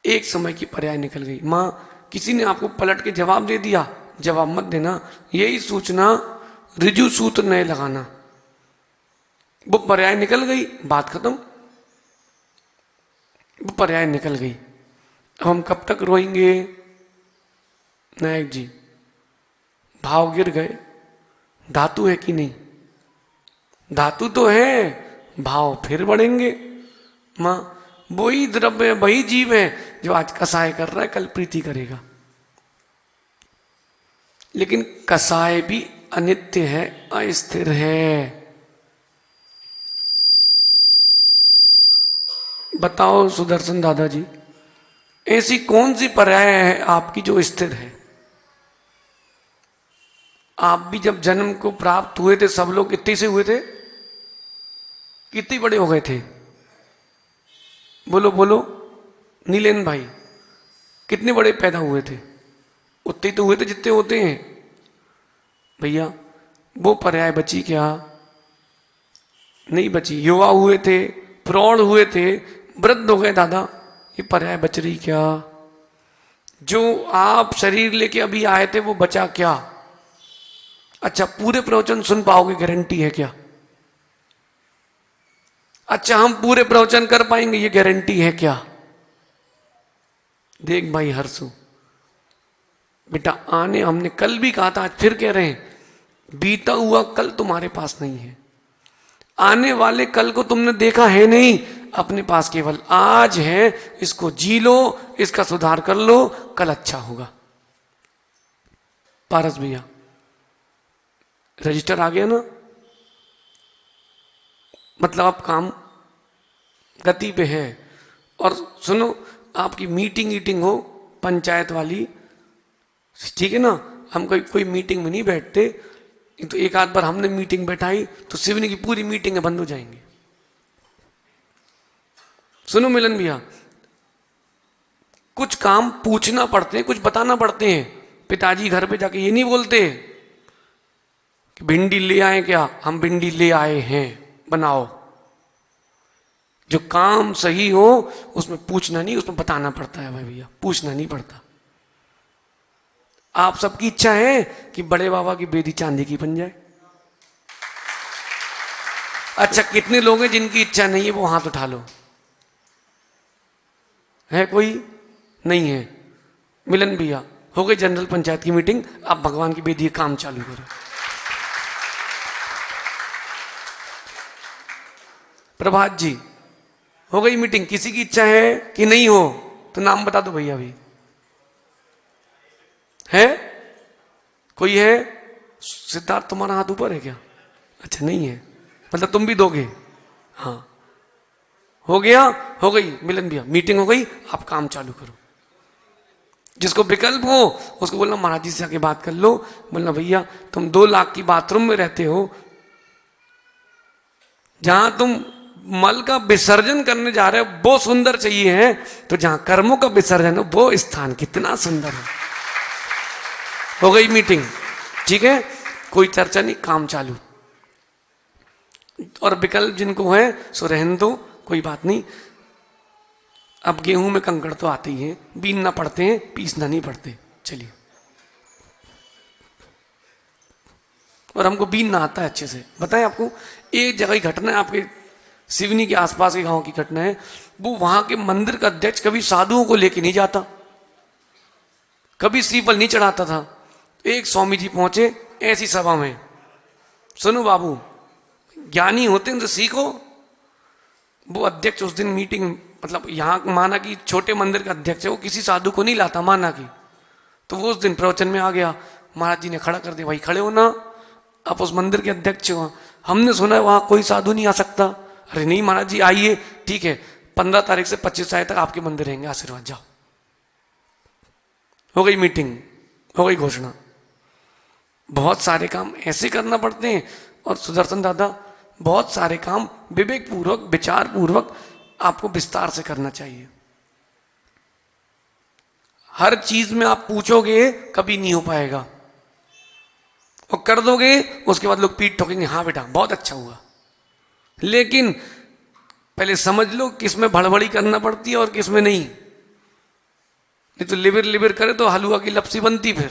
एक समय की पर्याय निकल गई। मां, किसी ने आपको पलट के जवाब दे दिया, जवाब मत देना, यही सोचना ऋजु सूत्र नहीं लगाना। वो पर्याय निकल गई, बात खत्म। वो पर्याय निकल गई। अब हम कब तक रोएंगे? नायक जी, भाव गिर गए, धातु है कि नहीं? धातु तो है, भाव फिर बढ़ेंगे। मां, वही द्रव्य, वही जीव है जो आज कसाय कर रहा है, कल प्रीति करेगा। लेकिन कसाय भी अनित्य है, अस्थिर है। बताओ सुदर्शन दादाजी, ऐसी कौन सी पर्याय है आपकी जो स्थिर है? आप भी जब जन्म को प्राप्त हुए थे, सब लोग कितने से हुए थे? कितने बड़े हो गए थे? बोलो बोलो नीलेन भाई, कितने बड़े पैदा हुए थे? उतने तो हुए थे जितने होते हैं। भैया वो पर्याय बची क्या? नहीं बची। युवा हुए थे, प्रौढ़ हुए थे, वृद्ध हो गए दादा, ये पर्याय बच रही क्या? जो आप शरीर लेके अभी आए थे वो बचा क्या? अच्छा, पूरे प्रवचन सुन पाओगे, गारंटी है क्या? अच्छा, हम पूरे प्रवचन कर पाएंगे, ये गारंटी है क्या? देख भाई हर्षु बेटा, आने, हमने कल भी कहा था, आज फिर कह रहे हैं, बीता हुआ कल तुम्हारे पास नहीं है। आने वाले कल को तुमने देखा है नहीं, अपने पास केवल आज है। इसको जी लो, इसका सुधार कर लो, कल अच्छा होगा। पारस भैया, रजिस्टर आ गया ना? मतलब अब काम गति पे है। और सुनो, आपकी मीटिंग ईटिंग हो पंचायत वाली, ठीक है ना? हम कोई मीटिंग में नहीं बैठते, तो एक आध बार हमने मीटिंग बैठाई तो सिवनी की पूरी मीटिंग बंद हो जाएंगी। सुनो मिलन भैया, कुछ काम पूछना पड़ते हैं, कुछ बताना पड़ते हैं। पिताजी घर पे जाके ये नहीं बोलते कि भिंडी ले आए क्या, हम भिंडी ले आए हैं, बनाओ। जो काम सही हो उसमें पूछना नहीं, उसमें बताना पड़ता है भाई भैया, पूछना नहीं पड़ता। आप सबकी इच्छा है कि बड़े बाबा की बेदी चांदी की बन जाए। अच्छा, कितने लोग हैं जिनकी इच्छा नहीं है? वो हाथ उठा लो। है कोई? नहीं है। मिलन भैया, हो गई जनरल पंचायत की मीटिंग, आप भगवान की बेदी काम चालू करो। प्रभात जी, हो गई मीटिंग? किसी की इच्छा है कि नहीं हो तो नाम बता दो भैया। भी है कोई? है सिद्धार्थ, तुम्हारा हाथ ऊपर है क्या? अच्छा नहीं है, मतलब तुम भी दोगे? हाँ, हो गया, हो गई मिलन भैया, मीटिंग हो गई, आप काम चालू करो। जिसको विकल्प हो उसको बोलना महाराज जी से आके बात कर लो। बोलना भैया तुम 2 लाख की बाथरूम में रहते हो, जहां तुम मल का विसर्जन करने जा रहे हो वो सुंदर चाहिए है, तो जहां कर्मों का विसर्जन हो वो स्थान कितना सुंदर है। हो गई मीटिंग, ठीक है, कोई चर्चा नहीं, काम चालू। और विकल्प जिनको है सो रहने दो, कोई बात नहीं। अब गेहूं में कंकड़ तो आते ही हैं, बीनना पड़ते हैं, पीसना नहीं पड़ते। चलिए, और हमको बीनना आता है अच्छे से। बताएं आपको, एक जगह की घटना है, आपके सिवनी के आसपास के गांव की घटना है। वो वहां के मंदिर का अध्यक्ष कभी साधुओं को लेके नहीं जाता, कभी श्रीफल नहीं चढ़ाता था। एक स्वामी जी पहुंचे ऐसी सभा में, सुनो बाबू, ज्ञानी होते हैं तो सीखो। वो अध्यक्ष उस दिन मीटिंग, मतलब यहाँ माना कि छोटे मंदिर का अध्यक्ष है, वो किसी साधु को नहीं लाता, माना कि, तो वो उस दिन प्रवचन में आ गया। महाराज जी ने खड़ा कर दिया, भाई खड़े हो ना, आप उस मंदिर के अध्यक्ष हो, हमने सुना है वहां कोई साधु नहीं आ सकता। अरे नहीं महाराज जी आइए, ठीक है, 15 तारीख से 25 तारीख तक आपके मंदिर रहेंगे, आशीर्वाद, जाओ। हो गई मीटिंग, हो गई घोषणा। बहुत सारे काम ऐसे करना पड़ते हैं। और सुदर्शन दादा, बहुत सारे काम विवेक पूर्वक, विचार पूर्वक आपको विस्तार से करना चाहिए। हर चीज में आप पूछोगे कभी नहीं हो पाएगा, और कर दोगे उसके बाद लोग पीठ ठोकेंगे, हाँ बेटा बहुत अच्छा हुआ। लेकिन पहले समझ लो किस में भड़बड़ी करना पड़ती है और किस में नहीं। नहीं तो लिबिर लिबिर करे तो हलवा की लपसी बनती फिर।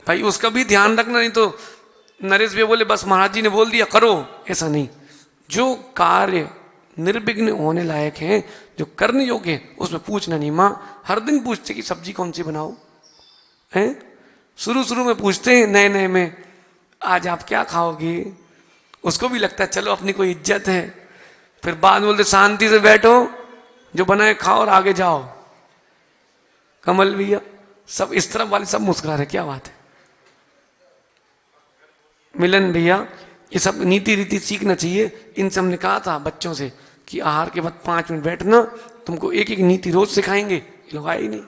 भाई उसका भी ध्यान रखना, नहीं तो नरेश भैया बोले बस महाराज जी ने बोल दिया करो, ऐसा नहीं। जो कार्य निर्विघ्न होने लायक है, जो करने योग्य है, उसमें पूछना नहीं। माँ हर दिन पूछते कि सब्जी कौन सी बनाओ, हैं? शुरू शुरू में पूछते हैं नए नए में, आज आप क्या खाओगे? उसको भी लगता है चलो अपनी कोई इज्जत है। फिर बाद में बोलते शांति से बैठो, जो बनाए खाओ और आगे जाओ। कमल भैया सब इस तरफ वाले सब मुस्कुरा रहे, क्या बात है। मिलन भैया ये सब नीति रीति सीखना चाहिए। इनसे हमने कहा था बच्चों से कि आहार के बाद 5 मिनट बैठना, तुमको एक एक नीति रोज सिखाएंगे। ये लोग आए ही नहीं।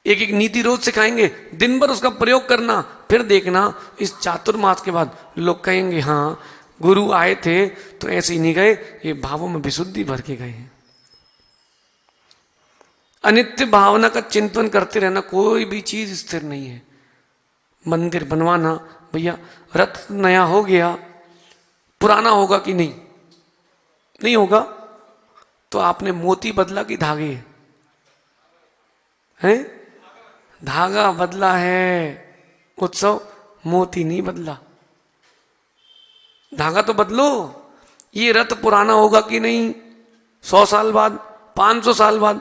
एक एक नीति रोज सिखाएंगे, दिन भर उसका प्रयोग करना, फिर देखना इस चातुर्मास के बाद लोग कहेंगे हाँ गुरु आए थे तो ऐसे ही नहीं गए, ये भावों में विशुद्धि भर के गए हैं। अनित्य भावना का चिंतन करते रहना, कोई भी चीज स्थिर नहीं है। मंदिर बनवाना, भैया रथ नया हो गया, पुराना होगा कि नहीं? नहीं होगा। तो आपने मोती बदला कि धागे हैं? धागा बदला है, उत्सव मोती नहीं बदला। धागा तो बदलो। ये रथ पुराना होगा कि नहीं 100 साल बाद, 500 साल बाद,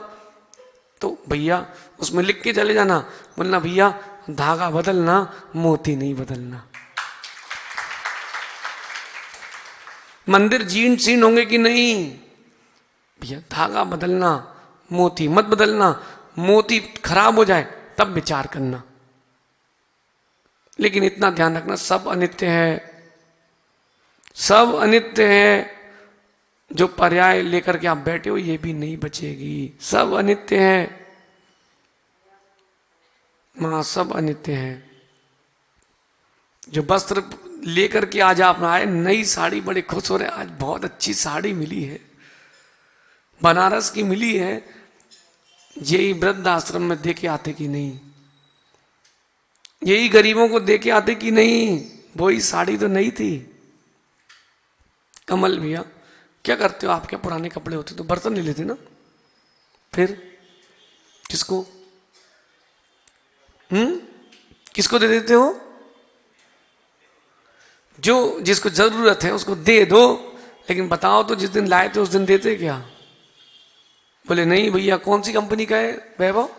तो भैया उसमें लिख के चले जाना, बोलना भैया धागा बदलना, मोती नहीं बदलना। मंदिर जीर्ण शीर्ण होंगे कि नहीं, भैया धागा बदलना, मोती मत बदलना। मोती खराब हो जाए तब विचार करना। लेकिन इतना ध्यान रखना सब अनित्य है, सब अनित्य है। जो पर्याय लेकर के आप बैठे हो ये भी नहीं बचेगी, सब अनित्य है। मां सब अनित्य है। जो वस्त्र लेकर के आज आप आए, नई साड़ी, बड़े खुश हो रहे, आज बहुत अच्छी साड़ी मिली है, बनारस की मिली है। यही वृद्ध आश्रम में दे के आते कि नहीं? यही गरीबों को दे के आते कि नहीं? वही साड़ी तो नहीं थी। कमल भैया क्या करते हो? आपके पुराने कपड़े होते तो बर्तन ले लेते ना, फिर किसको किसको दे देते हो? जो जिसको जरूरत है उसको दे दो। लेकिन बताओ तो जिस दिन लाए थे उस दिन देते क्या? बोले नहीं भैया। कौन सी कंपनी का है वैभव?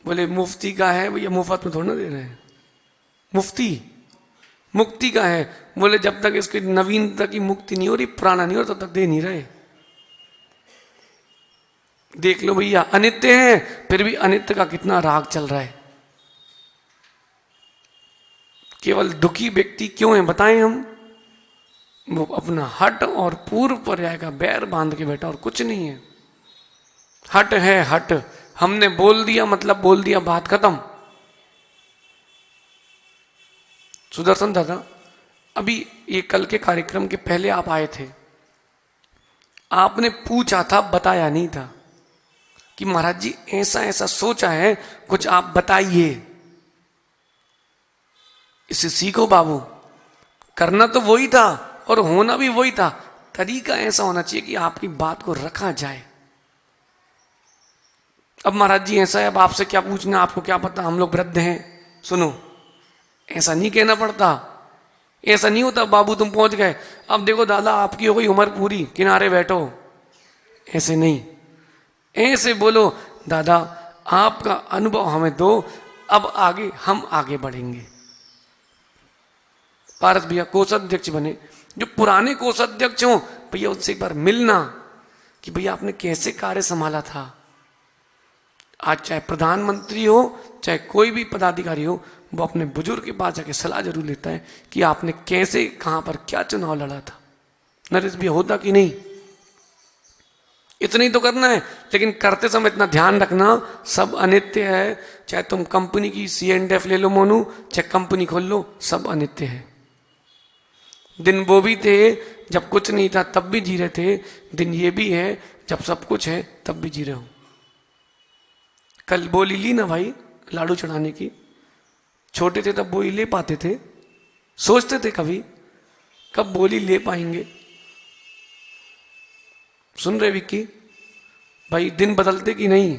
बोले मुफ्ती का है। भैया मुफ्त में थोड़ा ना दे रहे हैं, मुफ्ती मुक्ति का है। बोले जब तक इसकी नवीनता की मुक्ति नहीं हो रही, पुराना नहीं हो तब तक दे नहीं रहे। देख लो भैया अनित्य है, फिर भी अनित्य का कितना राग चल रहा है। केवल दुखी व्यक्ति क्यों है बताएं हम? वो अपना हट और पूर्व पर्याय का बैर बांध के बैठा और कुछ नहीं है। हट है हट, हमने बोल दिया मतलब बोल दिया, बात खत्म। सुदर्शन दादा अभी ये कल के कार्यक्रम के पहले आप आए थे, आपने पूछा था, बताया नहीं था कि महाराज जी ऐसा ऐसा सोचा है, कुछ आप बताइए। इसे सीखो बाबू। करना तो वही था और होना भी वही था, तरीका ऐसा होना चाहिए कि आपकी बात को रखा जाए। अब महाराज जी ऐसा है, अब आपसे क्या पूछना, आपको क्या पता, हम लोग वृद्ध हैं। सुनो, ऐसा नहीं कहना पड़ता। ऐसा नहीं होता बाबू तुम पहुंच गए, अब देखो दादा आपकी हो गई उम्र पूरी, किनारे बैठो। ऐसे नहीं, ऐसे बोलो दादा आपका अनुभव हमें दो, अब आगे हम आगे बढ़ेंगे। पारस भैया कोषाध्यक्ष बने, जो पुराने कोषाध्यक्ष हो भैया उससे एक बार मिलना कि भैया आपने कैसे कार्य संभाला था। आज चाहे प्रधानमंत्री हो चाहे कोई भी पदाधिकारी हो, वो अपने बुजुर्ग के पास जाके सलाह जरूर लेता है कि आपने कैसे कहां पर क्या चुनाव लड़ा था। नरेश भी होता कि नहीं? इतना ही तो करना है, लेकिन करते समय इतना ध्यान रखना सब अनित्य है। चाहे तुम कंपनी की C&F ले लो मोनू, चाहे कंपनी खोल लो, सब अनित्य है। दिन वो भी थे जब कुछ नहीं था तब भी जी रहे थे, दिन ये भी है जब सब कुछ है तब भी जी रहे हो। कल बोली ली ना भाई लाडू चढ़ाने की, छोटे थे तब बोली ले पाते थे, सोचते थे कभी कब बोली ले पाएंगे। सुन रहे विक्की भाई, दिन बदलते कि नहीं,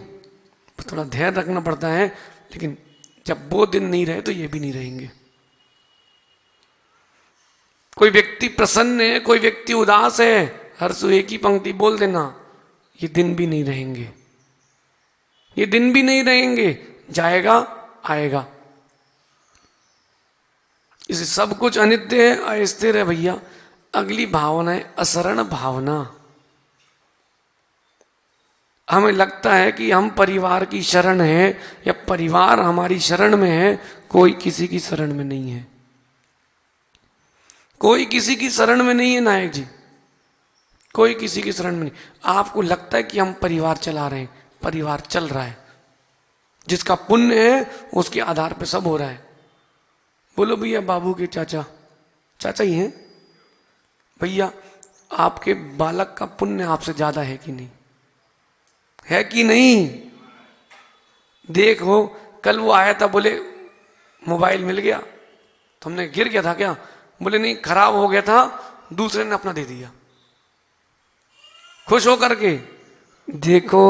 थोड़ा धैर्य रखना पड़ता है, लेकिन जब वो दिन नहीं रहे तो ये भी नहीं रहेंगे। कोई व्यक्ति प्रसन्न है, कोई व्यक्ति उदास है, हर सु एक ही पंक्ति बोल देना, ये दिन भी नहीं रहेंगे, ये दिन भी नहीं रहेंगे, जाएगा आएगा। इसे सब कुछ अनित्य है, अस्थिर है भैया। अगली भावना है असरण भावना। हमें लगता है कि हम परिवार की शरण है या परिवार हमारी शरण में है, कोई किसी की शरण में नहीं है, कोई किसी की शरण में नहीं है नायक जी, कोई किसी की शरण में नहीं। आपको लगता है कि हम परिवार चला रहे हैं, परिवार चल रहा है, जिसका पुण्य है उसके आधार पे सब हो रहा है। बोलो भैया, बाबू के चाचा चाचा ही हैं भैया, आपके बालक का पुण्य आपसे ज्यादा है कि नहीं, है कि नहीं? देखो कल वो आया था, बोले मोबाइल मिल गया, तो हमने गिर गया था क्या? बोले नहीं, खराब हो गया था, दूसरे ने अपना दे दिया, खुश होकर के। देखो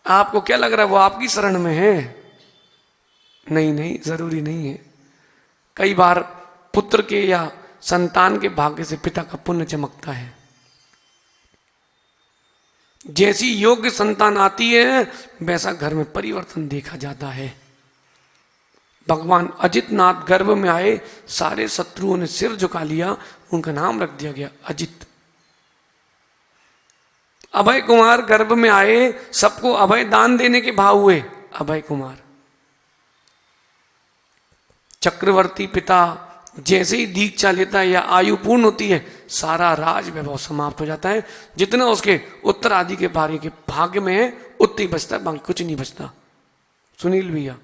आपको क्या लग रहा है वो आपकी शरण में है? नहीं नहीं, जरूरी नहीं है। कई बार पुत्र के या संतान के भाग्य से पिता का पुण्य चमकता है। जैसी योग्य संतान आती है वैसा घर में परिवर्तन देखा जाता है। भगवान अजित नाथ गर्भ में आए, सारे शत्रुओं ने सिर झुका लिया, उनका नाम रख दिया गया अजित। अभय कुमार गर्भ में आए, सबको अभय दान देने के भाव हुए, अभय कुमार। चक्रवर्ती पिता जैसे ही दीक्षा लेता है या आयु पूर्ण होती है, सारा राज वैभव समाप्त हो जाता है। जितना उसके उत्तरादि के बारे के भाग्य में है उतना ही बचता है, बाकी कुछ नहीं बचता। सुनील भैया,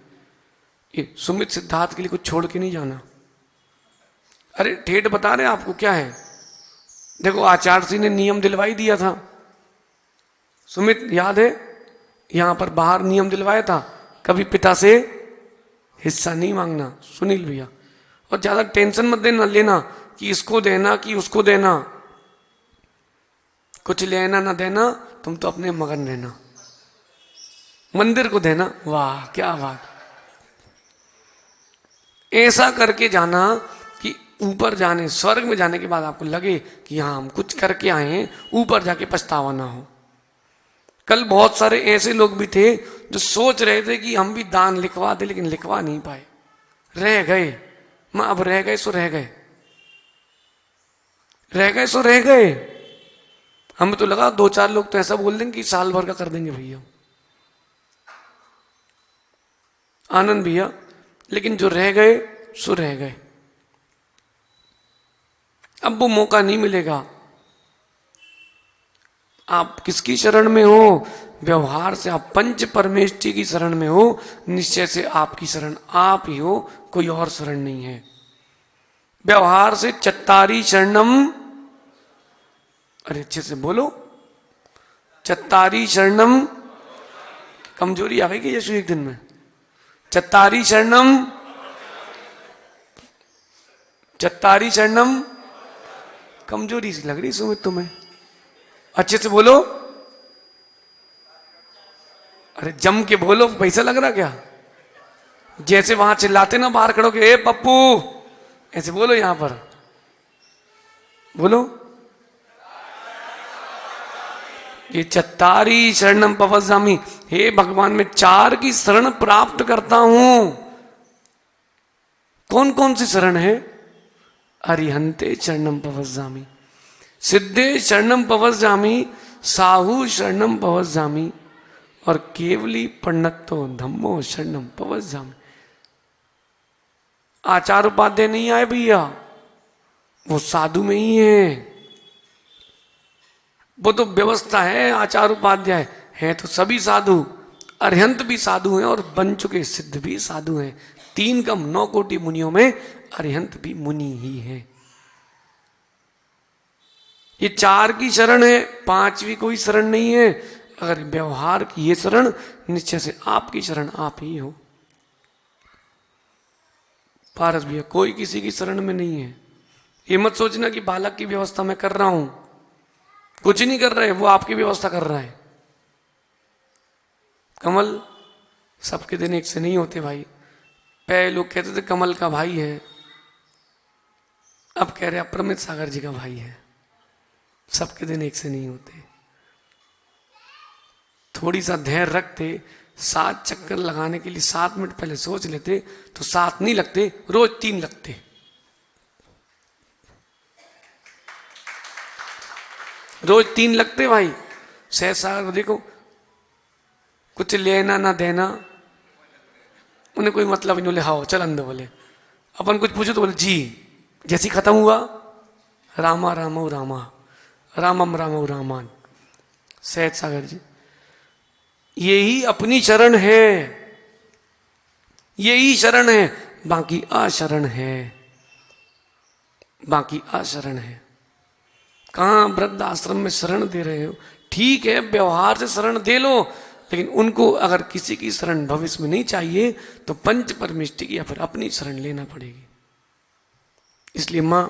ये सुमित सिद्धार्थ के लिए कुछ छोड़ के नहीं जाना। अरे ठेठ बता रहे आपको क्या है। देखो आचार्य सिंह ने नियम दिलवाई दिया था, सुमित याद है, यहां पर बाहर नियम दिलवाया था, कभी पिता से हिस्सा नहीं मांगना। सुनील भैया, और ज्यादा टेंशन मत देना लेना कि इसको देना कि उसको देना, कुछ लेना ना देना, तुम तो अपने मगन रहना, मंदिर को देना। वाह क्या बात, ऐसा करके जाना कि ऊपर जाने, स्वर्ग में जाने के बाद आपको लगे कि हाँ हम कुछ करके आए हैं, ऊपर जाके पछतावा ना हो। कल बहुत सारे ऐसे लोग भी थे जो सोच रहे थे कि हम भी दान लिखवा दे, लेकिन लिखवा नहीं पाए, रह गए। मां अब रह गए सो रह गए, रह गए सो रह गए। हमें तो लगा 2-4 लोग तो ऐसा बोल देंगे कि साल भर का कर देंगे भैया, आनंद भैया, लेकिन जो रह गए सो रह गए। अब वो मौका नहीं मिलेगा। आप किसकी शरण में हो? व्यवहार से आप पंच परमेष्टि की शरण में हो, निश्चय से आपकी शरण आप ही हो, कोई और शरण नहीं है। व्यवहार से चत्तारी शरणम, अरे अच्छे से बोलो, चत्तारी शरणम। कमजोरी आ गई कि यीशु एक दिन में? चत्तारी शरणम, चत्तारी शरणम, कमजोरी सी लग रही सुमित तुम्हें, अच्छे से बोलो। अरे जम के बोलो, पैसा लग रहा क्या? जैसे वहां चिल्लाते ना बाहर खड़ो के, ए पप्पू, ऐसे बोलो, यहां पर बोलो, ये चत्तारी शरणम पवज्जामि, हे भगवान मैं 4 की शरण प्राप्त करता हूं। कौन कौन सी शरण है? अरिहंते शरणम पवज्जामि, सिद्धे शरणम पवज्जामि, साहू शरणम पवज्जामि, और केवली पंडितो धम्मो शरणम पवज्जामि। आचार उपाध्याय नहीं आए भैया, वो साधु में ही है, वो तो व्यवस्था है। आचार उपाध्याय है तो सभी साधु, अरिहंत भी साधु हैं और बन चुके सिद्ध भी साधु हैं। 3 कम 9 कोटि मुनियों में अरिहंत भी मुनि ही है। ये 4 की शरण है, 5वीं कोई शरण नहीं है। अगर व्यवहार की ये शरण, निश्चय से आपकी शरण आप ही हो। पारस भैया कोई किसी की शरण में नहीं है। ये मत सोचना कि बालक की व्यवस्था मैं कर रहा हूं, कुछ नहीं कर रहे, वो आपकी व्यवस्था कर रहा है। कमल सबके दिन एक से नहीं होते भाई। पहले लोग कहते थे कमल का भाई है, अब कह रहे अप्रमित सागर जी का भाई है। सबके दिन एक से नहीं होते। थोड़ी सा धैर्य रखते, 7 चक्कर लगाने के लिए 7 मिनट पहले सोच लेते तो 7 नहीं लगते, रोज 3 लगते। रोज 3 लगते भाई। सहज सागर देखो, कुछ लेना ना देना, उन्हें कोई मतलब नहीं। बोले हाँ चल अंदर, बोले अपन कुछ पूछो तो बोले जी। जैसी खत्म हुआ रामा रामो रामा, रामम रामो रामान। सहज सागर जी, यही अपनी शरण है, यही शरण है, बाकी अशरण है, बाकी अशरण है। कहां वृद्ध आश्रम में शरण दे रहे हो? ठीक है व्यवहार से शरण दे लो, लेकिन उनको अगर किसी की शरण भविष्य में नहीं चाहिए तो पंच परमिष्टि की या फिर अपनी शरण लेना पड़ेगी। इसलिए मां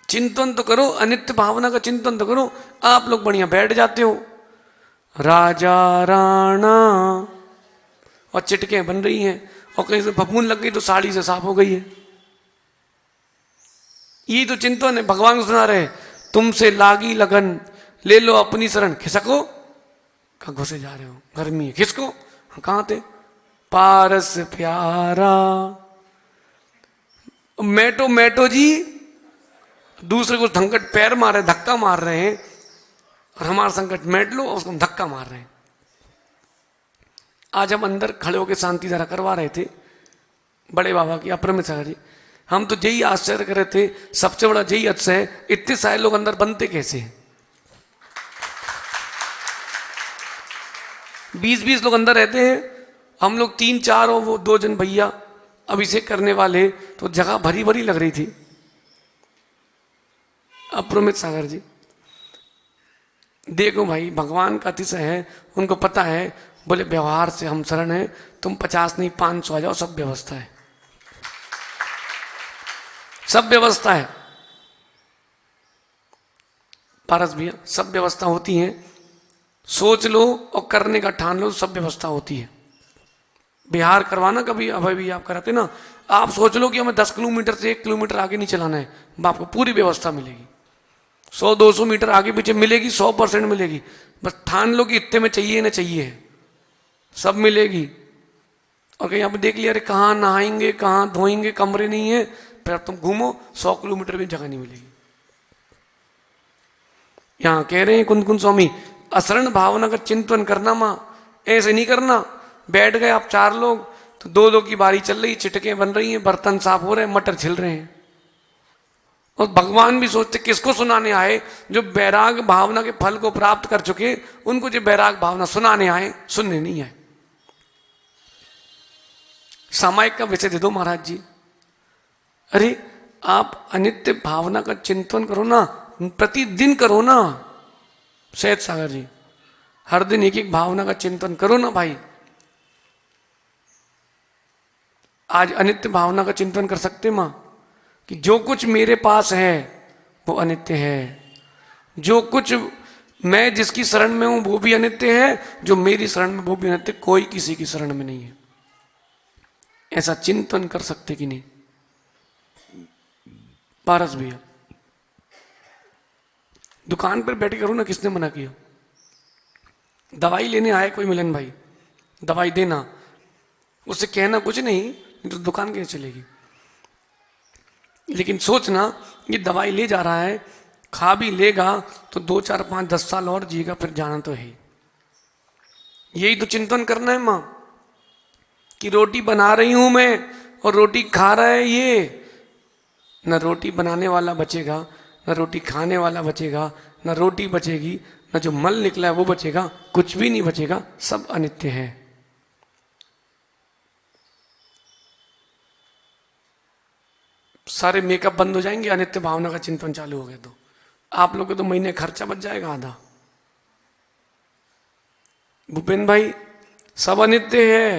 चिंतन तो करो, अनित्य भावना का चिंतन तो करो। आप लोग बढ़िया बैठ जाते हो, राजा राणा और चिटके बन रही हैं, और कहीं से फफूंद लग गई तो साड़ी से साफ हो गई है। ये तो चिंतन है। भगवान को सुना रहे, तुमसे लागी लगन ले लो अपनी शरण। खिसको कहा घुसे जा रहे हो, गर्मी है, खिसको। कहां थे? पारस प्यारा। मैटो मैटो जी दूसरे को संकट पैर मार रहे, धक्का मार रहे हैं, और हमारा संकट मैट लो और उसको धक्का मार रहे हैं। आज हम अंदर खड़े होकर शांति धारा करवा रहे थे बड़े बाबा की, अप्रमित सागर जी। हम तो यही आश्चर्य कर रहे थे, सबसे बड़ा यही अतिशय है, इतने सारे लोग अंदर बनते कैसे हैं? 20-20 लोग अंदर रहते हैं, हम लोग 3-4 और वो 2 जन भैया अभिषेक करने वाले, तो जगह भरी भरी लग रही थी। अप्रमित सागर जी देखो भाई, भगवान का अतिशय है, उनको पता है। बोले व्यवहार से हम शरण है, तुम 50 नहीं 500 आ जाओ, सब व्यवस्था है, सब व्यवस्था है। पारस भैया सब व्यवस्था होती है, सोच लो और करने का ठान लो, सब व्यवस्था होती है। बिहार करवाना कभी अभय भी आप कराते ना, आप सोच लो कि हमें 10 किलोमीटर से 1 किलोमीटर आगे नहीं चलाना है, आपको पूरी व्यवस्था मिलेगी। 100-200 मीटर आगे पीछे मिलेगी, 100% मिलेगी। बस ठान लो कि इतने में चाहिए ना चाहिए, सब मिलेगी। और कहीं आप देख लिया अरे कहाँ नहाएंगे, कहाँ धोएंगे, कमरे नहीं है, फिर तुम घूमो 100 किलोमीटर भी जगह नहीं मिलेगी। यहां कह रहे हैं कुंदकुंद स्वामी, असरण भावना का चिंतन करना मां, ऐसे नहीं करना। बैठ गए आप 4 लोग तो 2-2 की बारी चल रही, चिटके बन रही हैं, बर्तन साफ हो रहे हैं, मटर छिल रहे हैं। और भगवान भी सोचते किसको सुनाने आए? जो बैराग भावना के फल को प्राप्त कर चुके, उनको जो बैराग भावना सुनाने आए, सुनने नहीं आए। सामायिक का विषय दे दो महाराज जी। अरे आप अनित्य भावना का चिंतन करो ना, प्रतिदिन करो ना। सहज सागर जी हर दिन एक एक भावना का चिंतन करो ना भाई। आज अनित्य भावना का चिंतन कर सकते मां कि जो कुछ मेरे पास है वो अनित्य है, जो कुछ मैं जिसकी शरण में हूं वो भी अनित्य है, जो मेरी शरण में वो भी अनित्य, कोई किसी की शरण में नहीं है। ऐसा चिंतन कर सकते कि नहीं? पारस भैया दुकान पर बैठे करो ना, किसने मना किया? दवाई लेने आए कोई मिलन भाई, दवाई देना, उससे कहना कुछ नहीं तो दुकान कैसे चलेगी। लेकिन सोचना ये दवाई ले जा रहा है, खा भी लेगा तो 2-4-5-10 साल और जिएगा, फिर जाना तो है। यही तो चिंतन करना है मां कि रोटी बना रही हूं मैं और रोटी खा रहा है ये, न रोटी बनाने वाला बचेगा, न रोटी खाने वाला बचेगा, न रोटी बचेगी, न जो मल निकला है वो बचेगा, कुछ भी नहीं बचेगा, सब अनित्य है। सारे मेकअप बंद हो जाएंगे, अनित्य भावना का चिंतन चालू हो गया तो आप लोग के तो महीने खर्चा बच जाएगा आधा। भूपेन भाई सब अनित्य है,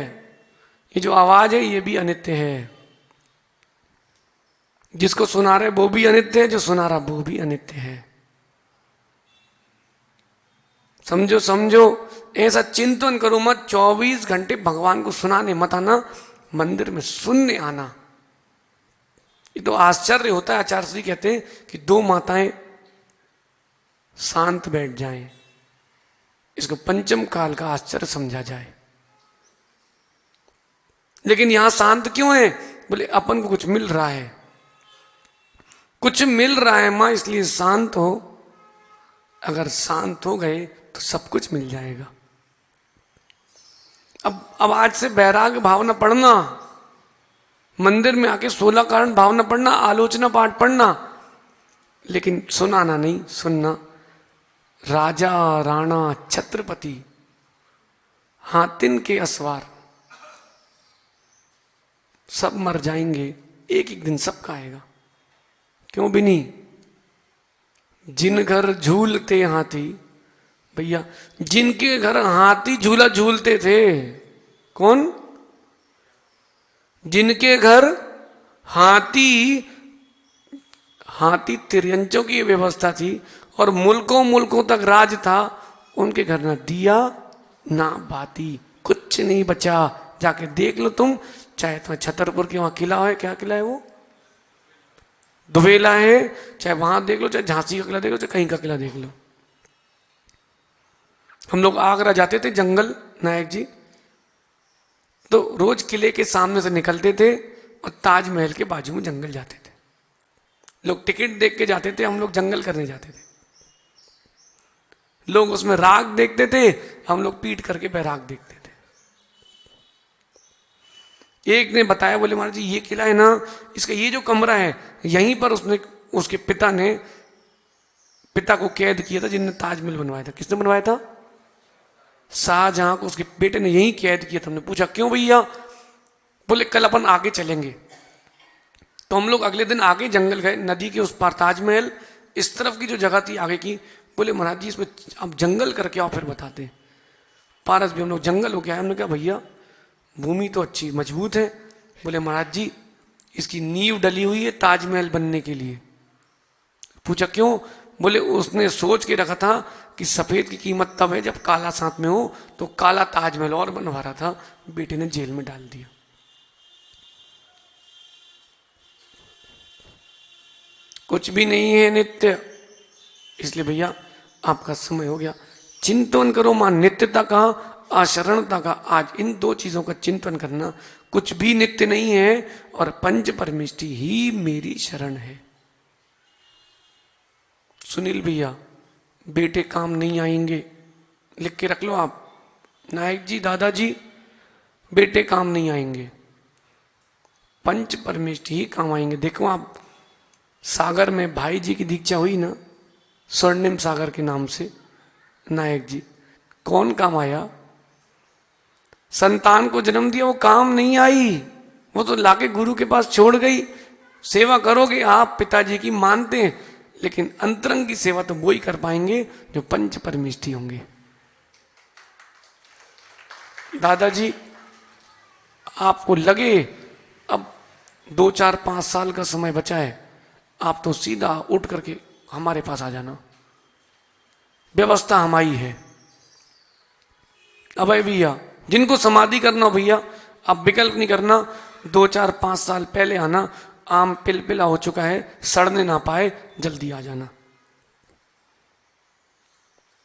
ये जो आवाज है ये भी अनित्य है। जिसको सुना रहे वो भी अनित्य है, जो सुना रहा वो भी अनित्य है। समझो समझो, ऐसा चिंतन करो मत। 24 घंटे भगवान को सुनाने मत आना, मंदिर में सुनने आना। ये तो आश्चर्य होता है। आचार्य श्री कहते हैं कि दो माताएं शांत बैठ जाएं, इसको पंचम काल का आश्चर्य समझा जाए। लेकिन यहां शांत क्यों है? बोले अपन को कुछ मिल रहा है, कुछ मिल रहा है मां, इसलिए शांत हो। अगर शांत हो गए तो सब कुछ मिल जाएगा। अब आज से वैराग्य भावना पढ़ना, मंदिर में आके 16 कारण भावना पढ़ना, आलोचना पाठ पढ़ना, लेकिन सुनाना नहीं, सुनना। राजा राणा छत्रपति हातिन के असवार सब मर जाएंगे, एक एक दिन सबका आएगा। क्यों भी नहीं? जिन घर झूलते हाथी, भैया जिनके घर हाथी झूला झूलते थे, कौन? जिनके घर हाथी तिरंजों की व्यवस्था थी और मुल्कों मुल्कों तक राज था, उनके घर ना दिया ना बाती, कुछ नहीं बचा। जाके देख लो तुम, चाहे तुम्हें छतरपुर के वहां किला है, क्या किला है वो, दुबेला है, चाहे वहां देख लो, चाहे झांसी का किला देख लो, चाहे कहीं का किला देख लो। हम लोग आगरा जाते थे जंगल, नायक जी, तो रोज किले के सामने से निकलते थे और ताजमहल के बाजू में जंगल जाते थे। लोग टिकट देख के जाते थे, हम लोग जंगल करने जाते थे। लोग उसमें राग देखते थे, हम लोग पीट करके बैराग देखते थे। एक ने बताया, बोले महाराज जी ये किला है ना, इसका ये जो कमरा है, यहीं पर उसके पिता को कैद किया था, जिनने ताजमहल बनवाया था। किसने बनवाया था? शाहजहां को उसके बेटे ने यहीं कैद किया था। हमने पूछा क्यों भैया? बोले कल अपन आगे चलेंगे। तो हम लोग अगले दिन आगे जंगल गए, नदी के उस पार ताजमहल, इस तरफ की जो जगह थी आगे की। बोले महाराज जी इसमें अब जंगल करके आओ फिर बताते। पारस भी हम लोग जंगल हो गया। हमने कहा भैया भूमि तो अच्छी मजबूत है। बोले महाराज जी इसकी नींव डली हुई है ताजमहल बनने के लिए। पूछा क्यों? बोले उसने सोच के रखा था कि सफेद की कीमत तब है जब काला साथ में हो, तो काला ताजमहल और बनवा रहा था, बेटे ने जेल में डाल दिया। कुछ भी नहीं है नित्य। इसलिए भैया आपका समय हो गया, चिंतन करो मां नित्यता का, अशरणता का। आज इन दो चीजों का चिंतन करना। कुछ भी नित्य नहीं है और पंच परमिष्टि ही मेरी शरण है। सुनील भैया बेटे काम नहीं आएंगे, लिख के रख लो आप। नायक जी, दादाजी, बेटे काम नहीं आएंगे, पंच परमिष्टि ही काम आएंगे। देखो आप सागर में भाई जी की दीक्षा हुई ना, स्वर्णिम सागर के नाम से, नायक जी, कौन काम आया? संतान को जन्म दिया, वो काम नहीं आई, वो तो लाके गुरु के पास छोड़ गई। सेवा करोगे आप पिताजी की, मानते हैं, लेकिन अंतरंग की सेवा तो वो ही कर पाएंगे जो पंच परमिष्टि होंगे। दादाजी आपको लगे अब 2, 4, 5 साल का समय बचा है, आप तो सीधा उठ करके हमारे पास आ जाना, व्यवस्था हमारी है। अब भैया जिनको समाधि करना हो भैया, अब विकल्प नहीं करना, 2, 4, 5 साल पहले आना। आम पिलपिला हो चुका है, सड़ने ना पाए, जल्दी आ जाना।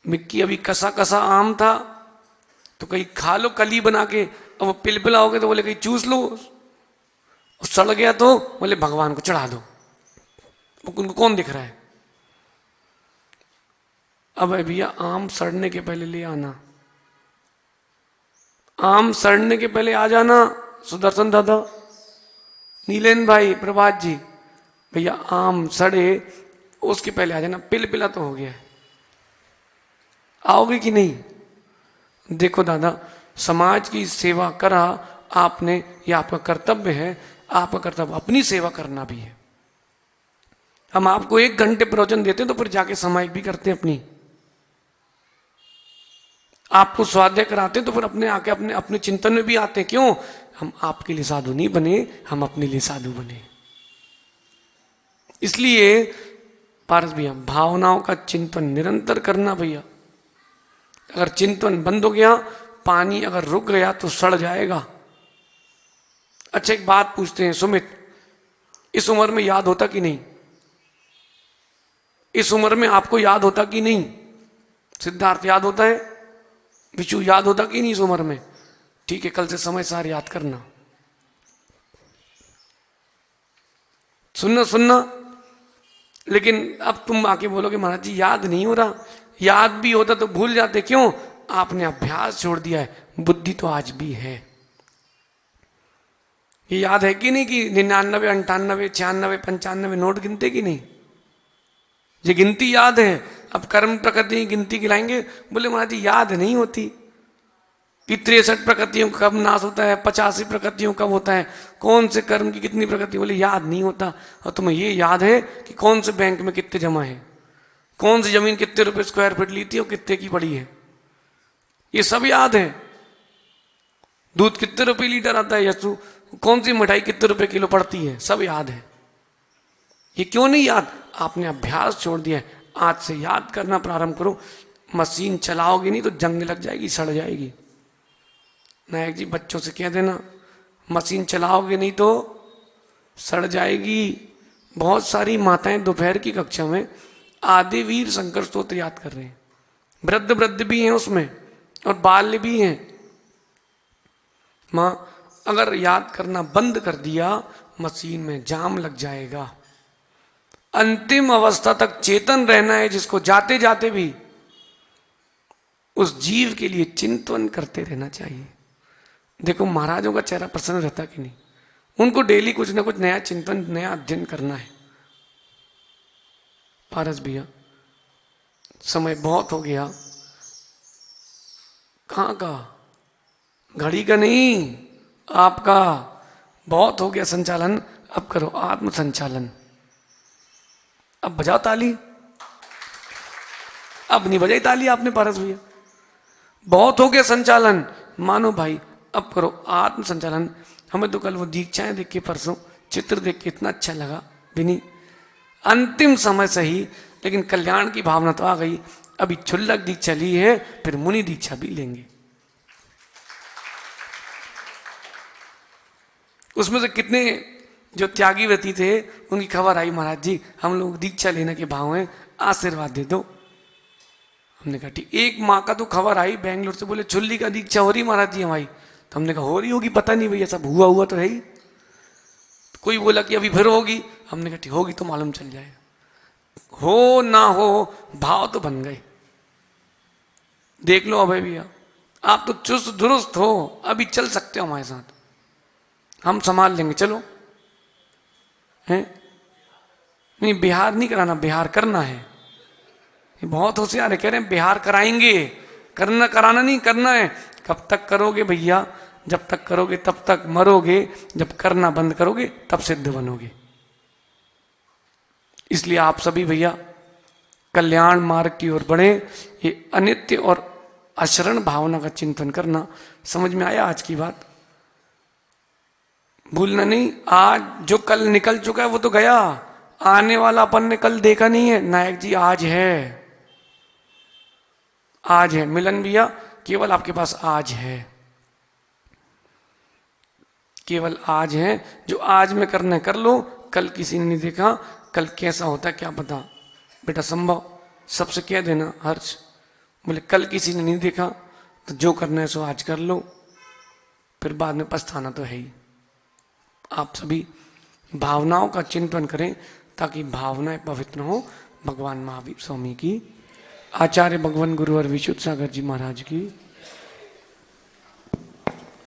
मिक्की अभी कसा कसा आम था तो कहीं खा लो कली बना के, अब वो पिलपिला हो गए तो बोले कहीं चूस लो, सड़ गया तो बोले भगवान को चढ़ा दो। उनको कौन दिख रहा है? अब भैया आम सड़ने के पहले ले आना, आम सड़ने के पहले आ जाना। सुदर्शन दादा, नीलेन भाई, प्रभात जी, भैया आम सड़े उसके पहले आ जाना। पिलपिला तो हो गया है, आओगे कि नहीं? देखो दादा, समाज की सेवा करा आपने, ये आपका कर्तव्य है। आपका कर्तव्य अपनी सेवा करना भी है। हम आपको 1 घंटे प्रवचन देते हैं तो फिर जाके सामायिक भी करते हैं अपनी। आपको स्वाध्याय कराते हैं तो फिर अपने आके अपने चिंतन में भी आते हैं। क्यों? हम आपके लिए साधु नहीं बने, हम अपने लिए साधु बने। इसलिए पारस भैया भावनाओं का चिंतन निरंतर करना भैया। अगर चिंतन बंद हो गया, पानी अगर रुक गया तो सड़ जाएगा। अच्छा एक बात पूछते हैं सुमित, इस उम्र में याद होता कि नहीं? इस उम्र में आपको याद होता कि नहीं? सिद्धार्थ याद होता है? विचू याद होता कि नहीं इस उम्र में? ठीक है, कल से समय सार याद करना। सुनना सुनना। लेकिन अब तुम आके बोलोगे महाराज जी याद नहीं हो रहा। याद भी होता तो भूल जाते, क्यों? आपने अभ्यास छोड़ दिया है। बुद्धि तो आज भी है। ये याद है कि नहीं कि 99, 98, 96, 95 नोट गिनते कि नहीं? ये गिनती याद है। अब कर्म प्रकृति की गिनती गिलाएंगे, बोले महाराज जी याद नहीं होती कि 63 प्रकृतियों कब नाश होता है, 85 प्रकृतियों कब होता है, कौन से कर्म की कितनी प्रकृति, बोले याद नहीं होता। और तुम्हें ये याद है कि कौन से बैंक में कितने जमा है, कौन सी जमीन कितने रुपए स्क्वायर फीट ली थी और कितने की पड़ी है, ये सब याद है। दूध कितने रुपए लीटर आता है यसु, कौन सी मिठाई कितने रुपए किलो पड़ती है, सब याद है। ये क्यों नहीं याद? आपने अभ्यास छोड़ दिया है। आज से याद करना प्रारंभ करो। मशीन चलाओगे नहीं तो जंग लग जाएगी, सड़ जाएगी। नायक जी बच्चों से कह देना, मशीन चलाओगे नहीं तो सड़ जाएगी। बहुत सारी माताएं दोपहर की कक्षा में आदि वीर शंकर स्तोत्र याद कर रहे हैं। वृद्ध वृद्ध भी हैं उसमें और बाल्य भी हैं। मां अगर याद करना बंद कर दिया, मशीन में जाम लग जाएगा। अंतिम अवस्था तक चेतन रहना है जिसको, जाते जाते भी उस जीव के लिए चिंतन करते रहना चाहिए। देखो महाराजों का चेहरा प्रसन्न रहता कि नहीं? उनको डेली कुछ ना कुछ नया चिंतन, नया अध्ययन करना है। पारस भैया समय बहुत हो गया। कहाँ का? घड़ी का नहीं, आपका बहुत हो गया संचालन। अब करो आत्म संचालन। अब बजाओ ताली। अब नहीं बजाई ताली आपने पारस भैया, बहुत हो गया संचालन। मानो भाई अब करो आत्म संचालन। हमें तो कल वो दीक्षाएं देख के, परसों चित्र देख के इतना अच्छा लगा भी नहीं। अंतिम समय सही, लेकिन कल्याण की भावना तो आ गई। अभी क्षुल्लक दीक्षा ली है, फिर मुनि दीक्षा भी लेंगे। उसमें से कितने जो त्यागी व्यक्ति थे उनकी खबर आई, महाराज जी हम लोग दीक्षा लेने के भाव हैं, आशीर्वाद दे दो। हमने कहा ठीक। एक माँ का तो खबर आई बेंगलोर से, बोले चुल्ली का दीक्षा हो रही महाराज जी हमारी। तो हमने कहा हो रही होगी, पता नहीं भैया, सब हुआ तो है ही। तो कोई बोला कि अभी फिर होगी। हमने कहा ठीक, होगी तो मालूम चल जाएगा। हो ना हो भाव तो बन गए। देख लो अभय भैया, आप तो चुस्त दुरुस्त हो, अभी चल सकते हो हमारे साथ, हम संभाल लेंगे, चलो। हैं? नहीं बिहार नहीं कराना, बिहार करना है। ये बहुत होशियार है, कह रहे हैं बिहार कराएंगे। करना कराना नहीं, करना है। कब तक करोगे भैया? जब तक करोगे तब तक मरोगे, जब करना बंद करोगे तब सिद्ध बनोगे। इसलिए आप सभी भैया कल्याण मार्ग की ओर बढ़े। ये अनित्य और अशरण भावना का चिंतन करना। समझ में आया आज की बात? भूलना नहीं। आज जो कल निकल चुका है वो तो गया, आने वाला अपन ने कल देखा नहीं है। नायक जी आज है, आज है। मिलन भैया केवल आपके पास आज है, केवल आज है। जो आज में करना है कर लो, कल किसी ने नहीं देखा, कल कैसा होता है क्या पता। बेटा संभव सबसे कह देना हर्ष, बोले कल किसी ने नहीं देखा तो जो करना है सो आज कर लो, फिर बाद में पछताना तो है ही। आप सभी भावनाओं का चिंतन करें ताकि भावनाएं पवित्र हो। भगवान महावीर स्वामी की, आचार्य भगवान गुरुवर विशुद्ध सागर जी महाराज की।